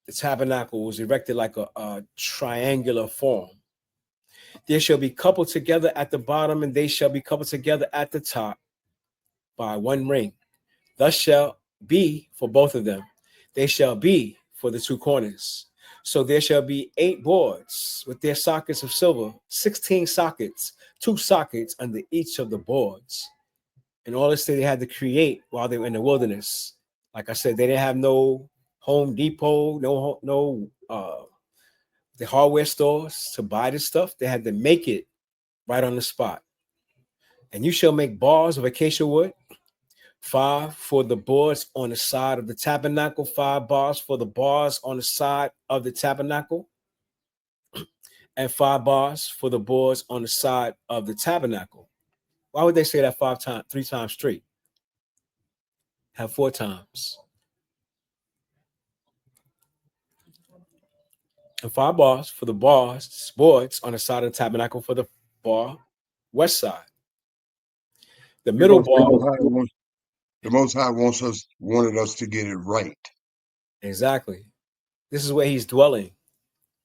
the tabernacle was erected like a triangular form. They shall be coupled together at the bottom, and they shall be coupled together at the top by 1 ring. Thus shall be for both of them. They shall be for the 2 corners. So there shall be 8 boards with their sockets of silver, 16 sockets, 2 sockets under each of the boards. And all this they had to create while they were in the wilderness. Like I said, they didn't have no Home Depot, no the hardware stores to buy this stuff. They had to make it right on the spot. And you shall make bars of acacia wood, 5 for the boards on the side of the tabernacle, 5 bars for the bars on the side of the tabernacle, and 5 bars for the boards on the side of the tabernacle. Why would they say that 5 times, 3 times straight? Have 4 times. And 5 bars for the boards on the side of the tabernacle for the bar west side. The middle bar. The Most High wanted us to get it right. Exactly. This is where he's dwelling.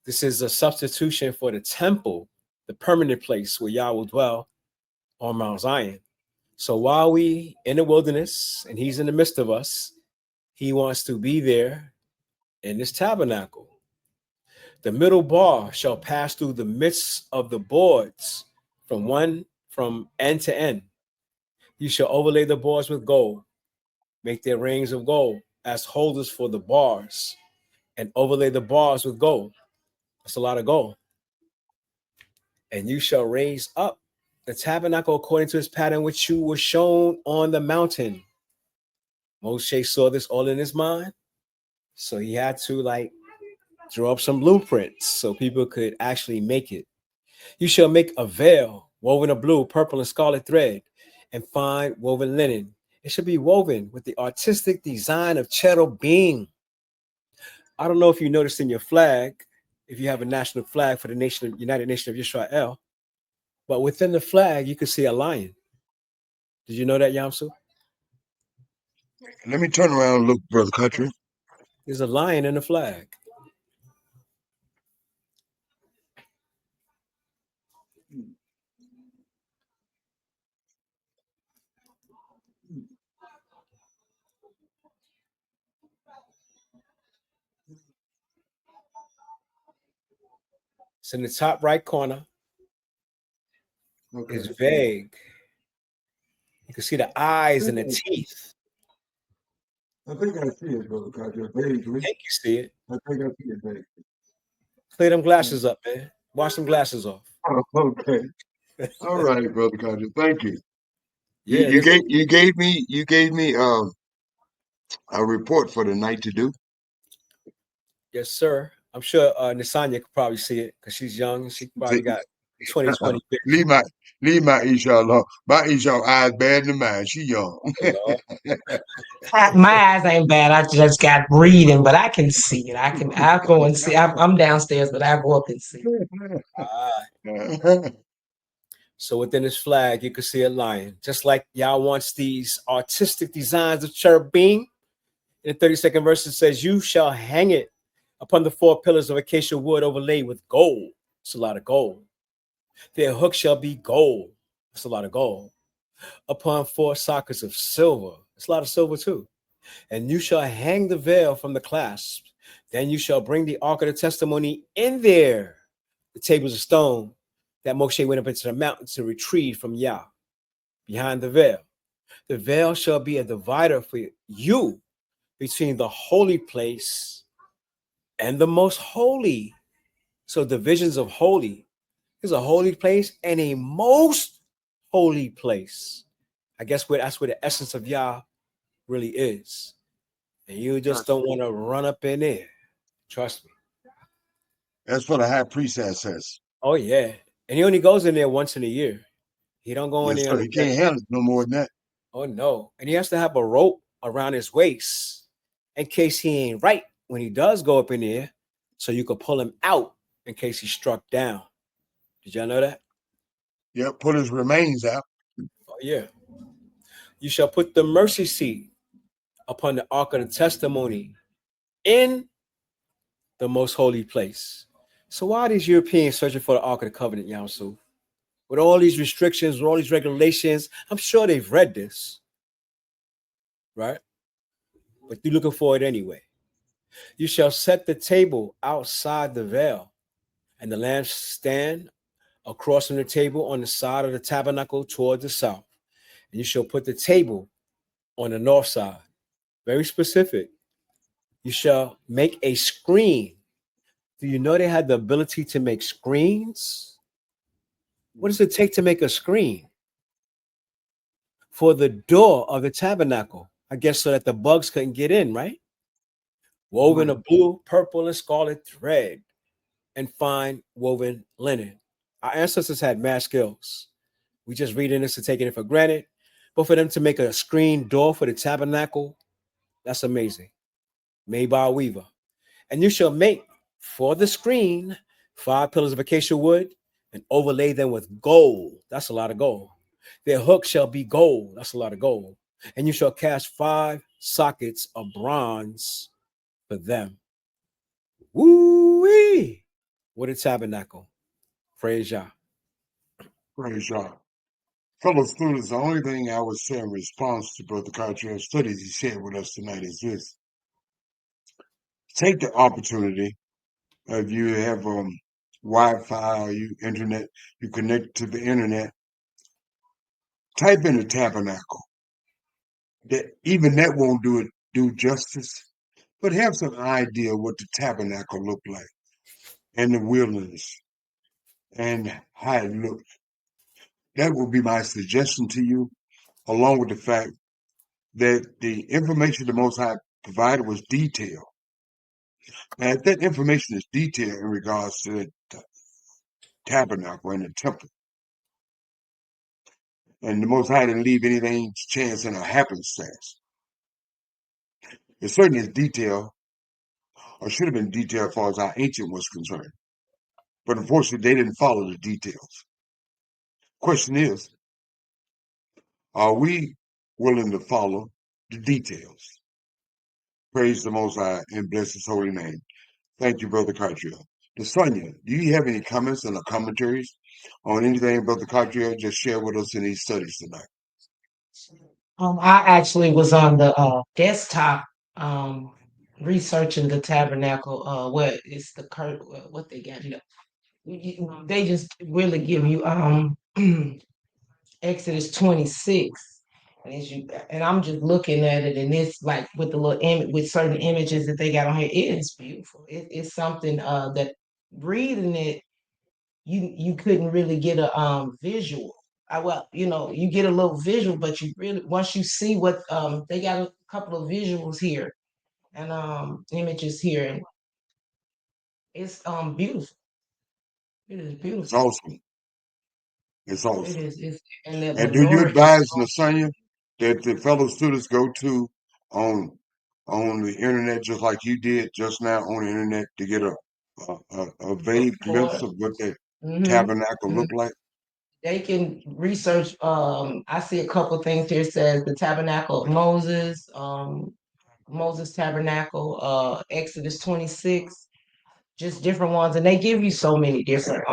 This is a substitution for the temple, the permanent place where Yah will dwell on Mount Zion. So while we in the wilderness and he's in the midst of us, he wants to be there in this tabernacle. The middle bar shall pass through the midst of the boards from end to end. You shall overlay the boards with gold, make their rings of gold as holders for the bars, and overlay the bars with gold. That's a lot of gold. And you shall raise up the tabernacle according to his pattern, which you were shown on the mountain. Moshe saw this all in his mind, so he had to draw up some blueprints so people could actually make it. You shall make a veil woven of blue, purple, and scarlet thread, and fine woven linen. It should be woven with the artistic design of cherubim. I don't know if you noticed in your flag, if you have a national flag for the United Nation of Israel, but within the flag, you can see a lion. Did you know that, Yamsu? Let me turn around and look, Brother Country. There's a lion in the flag. It's in the top right corner. Okay. It's vague. You can see the eyes and the teeth. I think I see it, Brother Country. Vaguely. I think you see it. I think I see it vaguely. Clear them glasses up, man. Wash them glasses off. Okay. All right, Brother Carter. Thank you. Yeah, You gave me a report for the night to do. yes, sir. I'm sure Nasanya could probably see it because she's young. She probably got 20/20 leave vision. my Isha alone. My Isha eyes bad than mine. She young. Oh, My eyes ain't bad. I just got reading, but I can see it. I'll go and see. I'm downstairs, but I'll go up and see. so within this flag, you can see a lion. Just like Yah wants these artistic designs of cherubim. In the 32nd verse, it says, "You shall hang it upon the 4 pillars of acacia wood overlaid with gold." It's a lot of gold. Their hook shall be gold. That's a lot of gold. Upon 4 sockets of silver. It's a lot of silver too. And you shall hang the veil from the clasp. Then you shall bring the ark of the testimony in there. The tables of stone that Moshe went up into the mountain to retrieve from Yah. Behind the veil. The veil shall be a divider for you between the holy place and the most holy. So divisions of holy. There's a holy place and a most holy place. I guess that's where the essence of Yah really is. And you just don't want to run up in there. Trust me. That's what the high priest says. Oh, yeah. And he only goes in there once in a year. He don't go in Yes, there. sir. He can't handle it no more than that. Oh, no. And he has to have a rope around his waist in case he ain't right when he does go up in there, so you could pull him out in case he's struck down. Did y'all know that? Yep, pull his remains out. Oh, yeah. You shall put the mercy seat upon the ark of the testimony in the most holy place. So why are these Europeans searching for the ark of the covenant, Yamsu? With all these restrictions, with all these regulations, I'm sure they've read this, right? But you're looking for it anyway. You shall set the table outside the veil, and the lampstand across from the table on the side of the tabernacle toward the south. And you shall put the table on the north side. Very specific. You shall make a screen. Do you know they had the ability to make screens? What does it take to make a screen? For the door of the tabernacle, I guess so that the bugs couldn't get in, right? Woven of blue, purple, and scarlet thread and fine woven linen. Our ancestors had mad skills. We just reading this and taking it for granted. But for them to make a screen door for the tabernacle, that's amazing. Made by a weaver. And you shall make for the screen 5 pillars of acacia wood and overlay them with gold. That's a lot of gold. Their hook shall be gold. That's a lot of gold. And you shall cast 5 sockets of bronze for them. Woo-wee! What a tabernacle. Praise Yah. Praise Yah. Fellow students, the only thing I would say in response to Brother Cartrell's studies he shared with us tonight is this. Take the opportunity, if you have Wi-Fi or you internet, you connect to the internet, type in the tabernacle. Even that won't do justice, but have some idea what the tabernacle looked like and the wilderness and how it looked. That would be my suggestion to you, along with the fact that the information the Most High provided was detailed. And if that information is detailed in regards to the tabernacle and the temple, and the Most High didn't leave anything to chance in a happenstance, it certainly is detailed, or should have been detailed as far as our ancient was concerned. But unfortunately, they didn't follow the details. Question is, are we willing to follow the details? Praise the Most High and bless His holy name. Thank you, Brother Cartrill. Sonia, do you have any comments or commentaries on anything Brother Cartrill just shared with us in these studies tonight? I actually was on the desktop researching the tabernacle. What is the what they got? They just really give you Exodus 26. And I'm just looking at it, and it's like with the little image, with certain images that they got on here. It is beautiful. It's something that reading it, you couldn't really get a visual. Well, you get a little visual, but you really once you see what they got a couple of visuals here and images here, and it's beautiful. It is It's beautiful. awesome. It's It awesome. is. It's and the And do you menorah is advise Nasanya that the fellow students go to on the internet just like you did just now on the internet to get a of vague glimpse course. of what the tabernacle Mm-hmm. looked like? They can research. I see a couple things here. It says the tabernacle of Moses, Moses tabernacle, Exodus 26, just different ones, and they give you so many different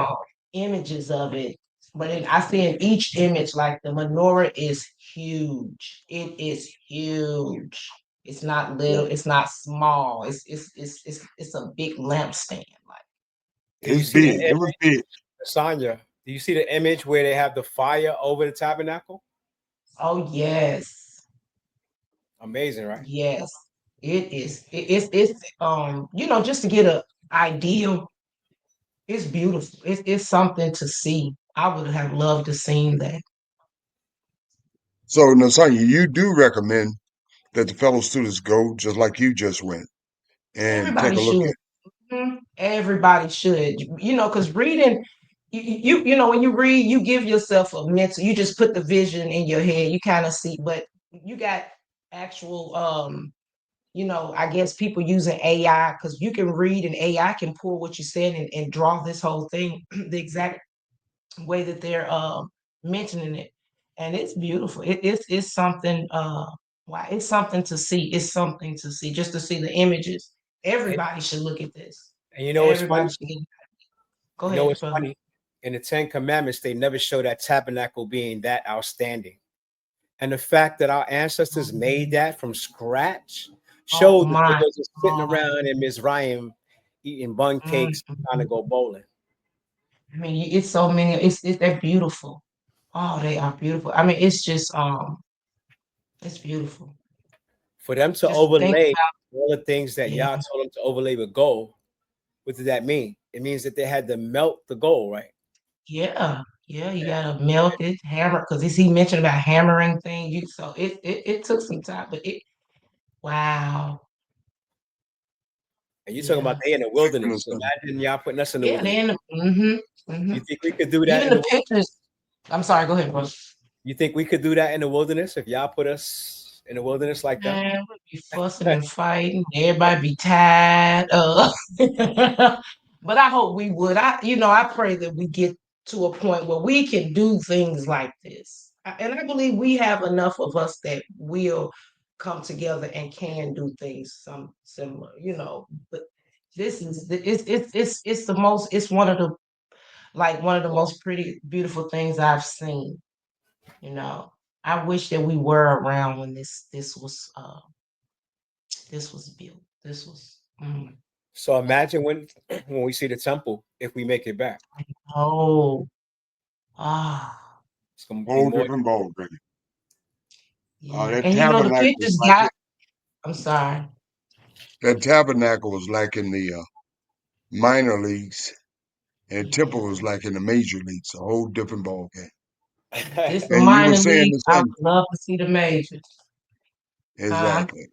images of it. But I see in each image, like the menorah is huge. It is huge. It's not little. It's not small. It's a big lampstand. Like Do you It's see the big. It was image, big. Sonya? Do you see the image where they have the fire over the tabernacle? oh yes, Amazing, right? yes. It is. It's just to get a idea. It's beautiful. It's something to see. I would have loved to seen that. So Nasanya, you do recommend that the fellow students go just like you just went and take Everybody a look should. at. Everybody should. Because reading, when you read, you give yourself a mental. You just put the vision in your head. You kind of see, but you got actual. I guess people using AI because you can read and AI can pull what you said and draw this whole thing the exact way that they're mentioning it, and it's beautiful. It's something. Wow, it's something to see. It's something to see just to see the images. And, Everybody should look at this. and you know what's Everybody funny? should get. Go You know ahead, what's brother. funny? In the Ten Commandments, they never show that tabernacle being that outstanding. And the fact that our ancestors made that from scratch Oh showed that they my wasn't sitting God. around in Mizraim eating bun cakes trying to Mhm. go bowling. I mean, it's so many. They're beautiful. Oh, they are beautiful. I mean, it's just it's beautiful. For them to Just to think overlay about. all the things that Yeah, Yah told them to overlay with gold, what does that mean? It means that they had to melt the gold, right? yeah, yeah. You gotta melt it, hammer, because he mentioned about hammering thing. So it took some time, but it. Wow. And you're talking about Yeah. they in the Thank you, wilderness. So Nasanya. imagine Yah putting us in the Yeah. wilderness. Then. You think we could do that Even in the the pictures. I'm sorry. Go ahead, bro. You think we could do that in the wilderness if Yah put us in the wilderness like that? Man, we be fussing and fighting. Everybody be tired. But I hope we would. I pray that we get to a point where we can do things like this. And I believe we have enough of us that will come together and can do things some similar. But this is it's the most. It's one of the most pretty beautiful things I've seen. You know, I wish that we were around when this was built. This was So imagine when we see the temple, if we make it back, oh ah it's gonna be Whole more. different ball, baby. yeah. That And the tabernacle was pictures like got. I'm sorry. that tabernacle was like in the minor leagues, and temple Yeah. was like in the major leagues, a whole different ball game. This the And you were minor saying leagues. the I same. would love to see the majors. Huh? Exactly.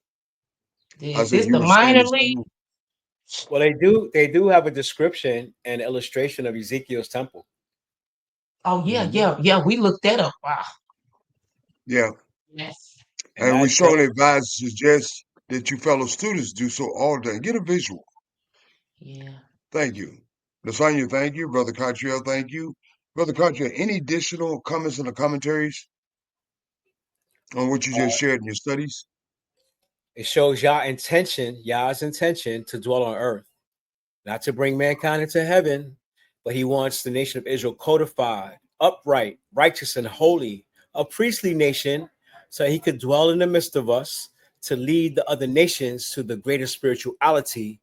I Is said this you the were saying minor the league? same. Well, they do have a description and illustration of Ezekiel's temple. Oh yeah, Mhm. yeah. We looked that up. Wow. Yeah. Yes. And And we that strongly advise, suggest that you fellow students do so all day. Get a visual. Yeah. Thank you. Lasagna, thank you. Brother Cottrell, thank you. Brother Cottrell, any additional comments and commentaries on what you just shared in your studies? it shows Yah's intention to dwell on earth, not to bring mankind into heaven, but he wants the nation of Israel codified, upright, righteous, and holy, a priestly nation, so he could dwell in the midst of us to lead the other nations to the greater spirituality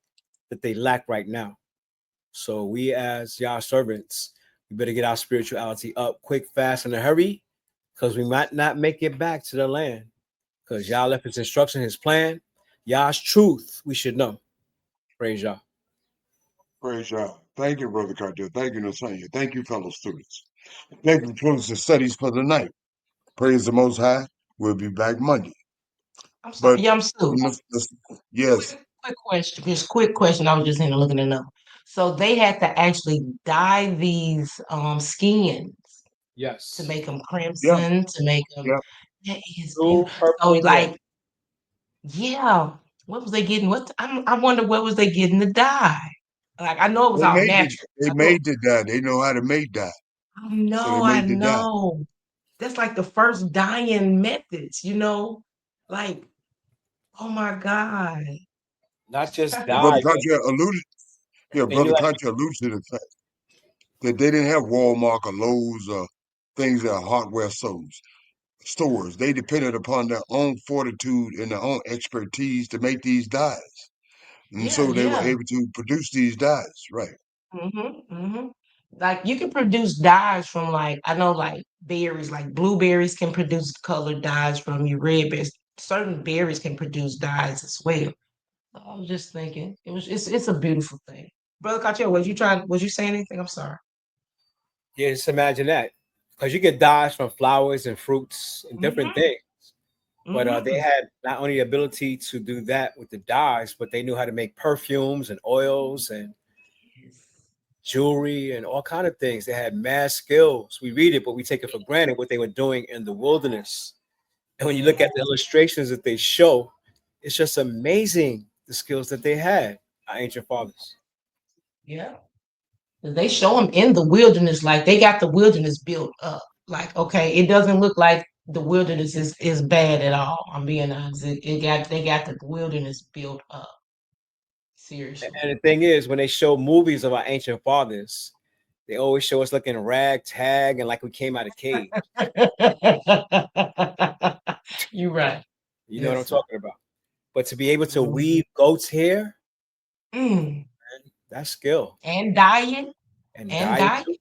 that they lack right now. So we as Yah servants, we better get our spirituality up quick, fast, in a hurry, because we might not make it back to the land. Because Yah left his instruction, his plan, Yah's truth, we should know. Praise Yah. Praise God. Thank you, Brother Carter. Thank you, Nasanya. Thank you, fellow students. Thank you for the studies for the night. Praise the Most High. We'll be back Monday. I'm sorry. But Yeah, I'm Sue. yes, Quick question. Just quick question. I was just in there looking it up. So they had to actually dye these skins Yes. to make them yeah, crimson, to make them. yeah. That is Blue, beautiful. So purple, and red. like, yeah. What was they getting? I wonder what was they getting to dye? Like I know it was They all made it. natural. They I know. made the dye. They know how to make dye, I so they know. I made the dye. know. That's like the first dyeing methods. Like oh my god. Not just But Brother dye, but Carter alluded. Yeah, they knew Brother how to Carter alluded to the fact that they didn't have Walmart or Lowe's or things that are hardware stores. They depended upon their own fortitude and their own expertise to make these dyes. And Yeah, so they were yeah. able to produce these dyes, right? Mm-hmm. Like you can produce dyes from like I know like berries, like blueberries can produce colored dyes from your red berries. Certain berries can produce dyes as well. So I was just thinking it's a beautiful thing. Brother Cartel, was you saying anything? I'm sorry. yeah, just imagine that. Because you get dyes from flowers and fruits and different Mm-hmm. things. But they Mm-hmm. had not only the ability to do that with the dyes, but they knew how to make perfumes and oils and jewelry and all kind of things. They had mad skills. We read it, but we take it for granted what they were doing in the wilderness. And when you look Yeah. at the illustrations that they show, it's just amazing the skills that they had, our ancient fathers. Yeah. They show them in the wilderness, like they got the wilderness built up. Like, okay, it doesn't look like the wilderness is bad at all. I'm being honest. They got the wilderness built up. Seriously. And the thing is, when they show movies of our ancient fathers, they always show us looking ragtag and like we came out of cave. You're right. You know what I'm Yes, sir. talking about. But to be able to Mhm. weave goat's hair, Mm. that's skill. And dying. And And dye dying. too.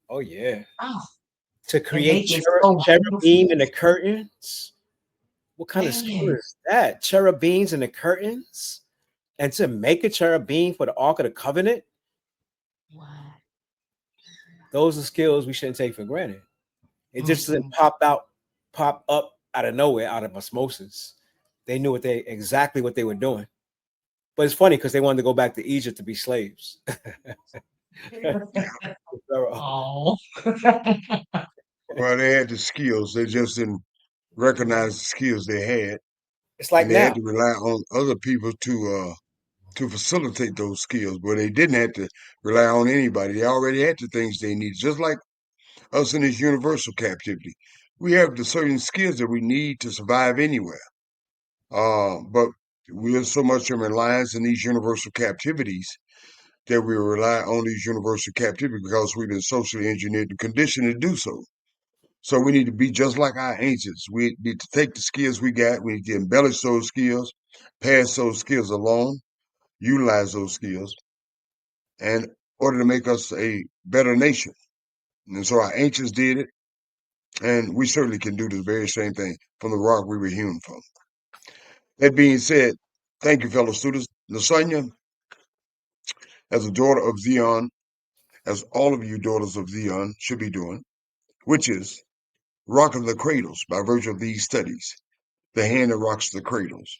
Oh yeah. Oh, To and create make it so beautiful. cherubim in the curtains. What kind of skill Man. is that? Cherubims in the curtains? And to make a cherubim for the Ark of the Covenant, Wow. those are skills we shouldn't take for granted. It just doesn't Mm-mm. pop up out of nowhere, out of osmosis. They knew exactly what they were doing. But it's funny because they wanted to go back to Egypt to be slaves. Oh. Well, they had the skills. They just didn't recognize the skills they had, It's and like they had now. to rely on other people to facilitate those skills. But they didn't have to rely on anybody. They already had the things they need, just like us in this universal captivity. We have the certain skills that we need to survive anywhere. But we are so much in reliance in these universal captivities that we rely on these universal captivities because we've been socially engineered and conditioned to do so. So we need to be just like our ancients. We need to take the skills we got, we need to embellish those skills, pass those skills along, utilize those skills in order to make us a better nation. And so our ancients did it, and we certainly can do the very same thing from the rock we were hewn from. That being said, thank you, fellow students. Lasagna, as a daughter of Zion, as all of you daughters of Zion should be doing, which is rocking the cradles by virtue of these studies, the hand that rocks the cradles.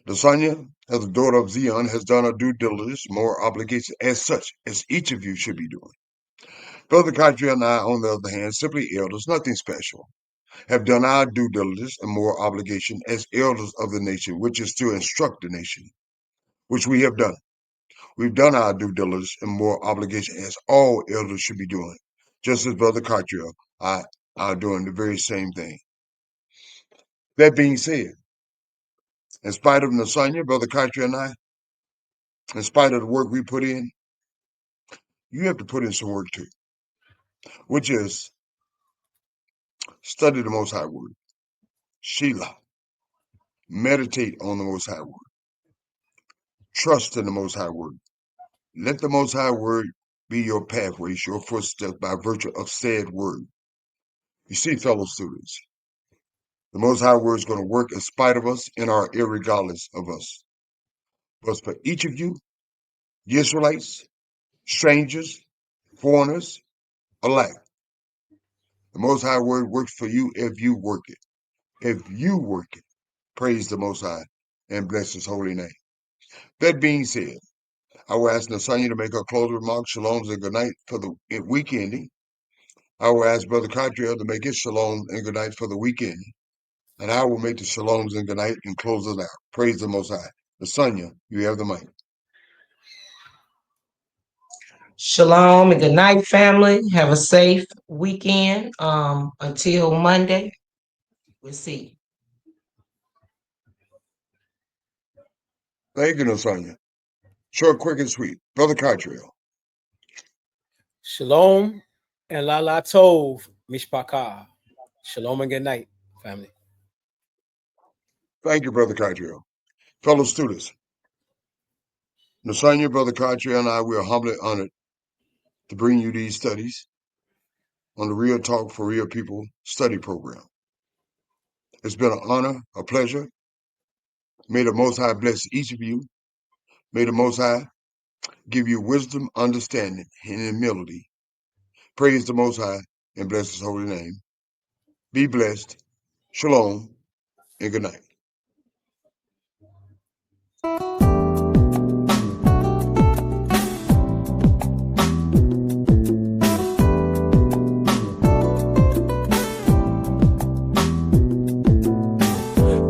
Lasagna, as a daughter of Zion, has done her due diligence, more obligation as such, as each of you should be doing. Brother Kadri and I, on the other hand, simply elders, nothing special, have done our due diligence and more obligation as elders of the nation, which is to instruct the nation, which we have done. We've done our due diligence and more obligation as all elders should be doing, just as Brother Cartrill are doing the very same thing. That being said, in spite of Nasanya, Brother Cartrill and I, in spite of the work we put in, you have to put in some work too, which is study the Most High Word, Sheila, meditate on the Most High Word, trust in the Most High Word. Let the Most High Word be your pathways, your footsteps by virtue of said word. You see, fellow students, the Most High Word is going to work in spite of us and our irregardless of us. But for each of you, the Israelites, strangers, foreigners alike. The Most High word works for you if you work it. If you work it, praise the Most High and bless His holy name. That being said, I will ask Nasanya to make her closing remarks, shaloms, and good night for the week ending. I will ask Brother Cottrell to make his shalom and good night for the week ending. And I will make the shaloms and good night and close it out. Praise the Most High. Nasanya, you have the mic. Shalom and good night, family. Have a safe weekend. Until Monday, we'll see. Thank you, Nasanya. Short, quick, and sweet. Brother Cottrell. Shalom and Lala Tov, Mishpaka. Shalom and good night, family. Thank you, Brother Cottrell. Fellow students, Nasanya, Brother Cottrell, and I, we are humbly honored to bring you these studies on the Real Talk for Real People study program. It's been an honor, a pleasure. May the Most High bless each of you. May the Most High give you wisdom, understanding, and humility. Praise the Most High and bless His holy name. Be blessed. Shalom and good night.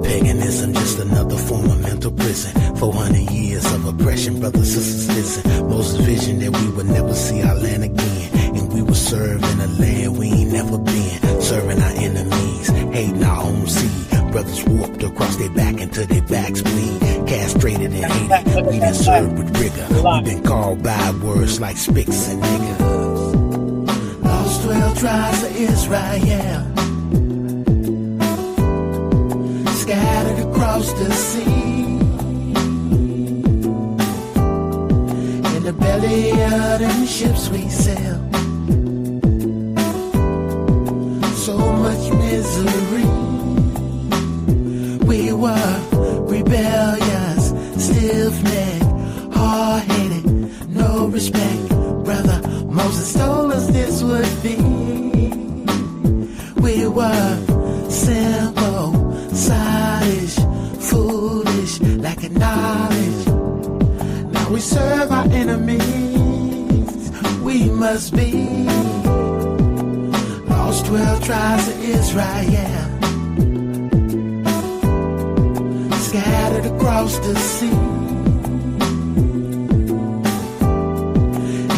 Paganism, just another form of mental prison. 400 years of oppression, brothers, sisters, listen. Moses' vision that we would never see our land again. And we will serve in a land we ain't never been. Serving our enemies, hating our own seed. Brothers whooped across their back until their backs bleed. Castrated and hated, we done served with rigor. We've been called by words like spicks and niggas. Lost 12 tribes of Israel, scattered across the sea. In the belly of them ships we sail, so much misery. We were rebellious, stiff-necked, hard-headed, no respect. Brother Moses told us this would be. We were simple, sottish, foolish, lacking knowledge. Now we serve our enemies. We must be lost 12 tribes of Israel, scattered across the sea.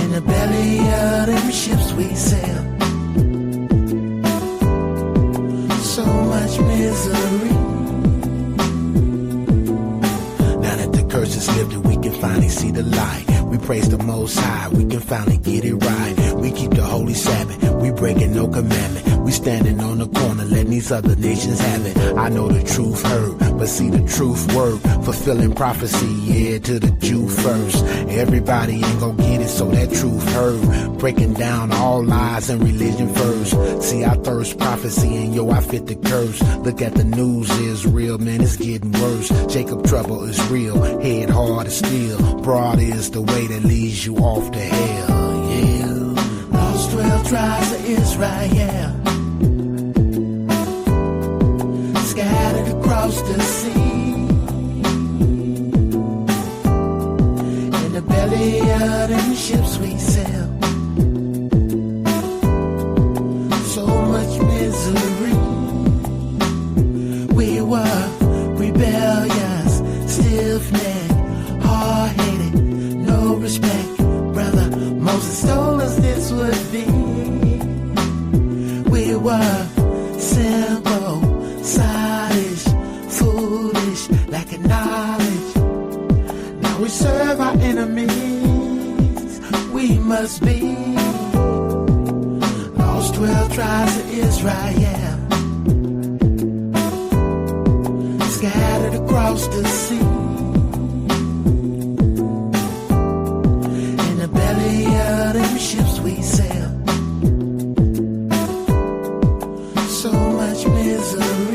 In the belly of them ships we sail, so much misery. Now that the curse is lifted, we can finally see the light. We praise the Most High, we can finally get it right. We keep the Holy Sabbath, we breaking no commandment. We standing on the corner, letting these other nations have it. I know the truth hurt, but see the truth work. Fulfilling prophecy, yeah, to the Jew first. Everybody ain't gon' get it, so that truth heard. Breaking down all lies and religion first. See, I thirst prophecy, and yo, I fit the curse. Look at the news, is real, man, it's getting worse. Jacob trouble is real, head hard as steel. Broad is the way that leads you off to hell, yeah. Lost 12 tribes of Israel, scattered across the sea. In the belly of them ships we sail, so much misery. We were rebellious, stiff-necked, hard-headed, no respect. Brother Moses told us this would be. We were simple, sottish, foolish, lacking knowledge. Now we serve our enemies. We must be lost 12 tribes of Israel, scattered across the sea. In the belly of them ships we sail, so much misery.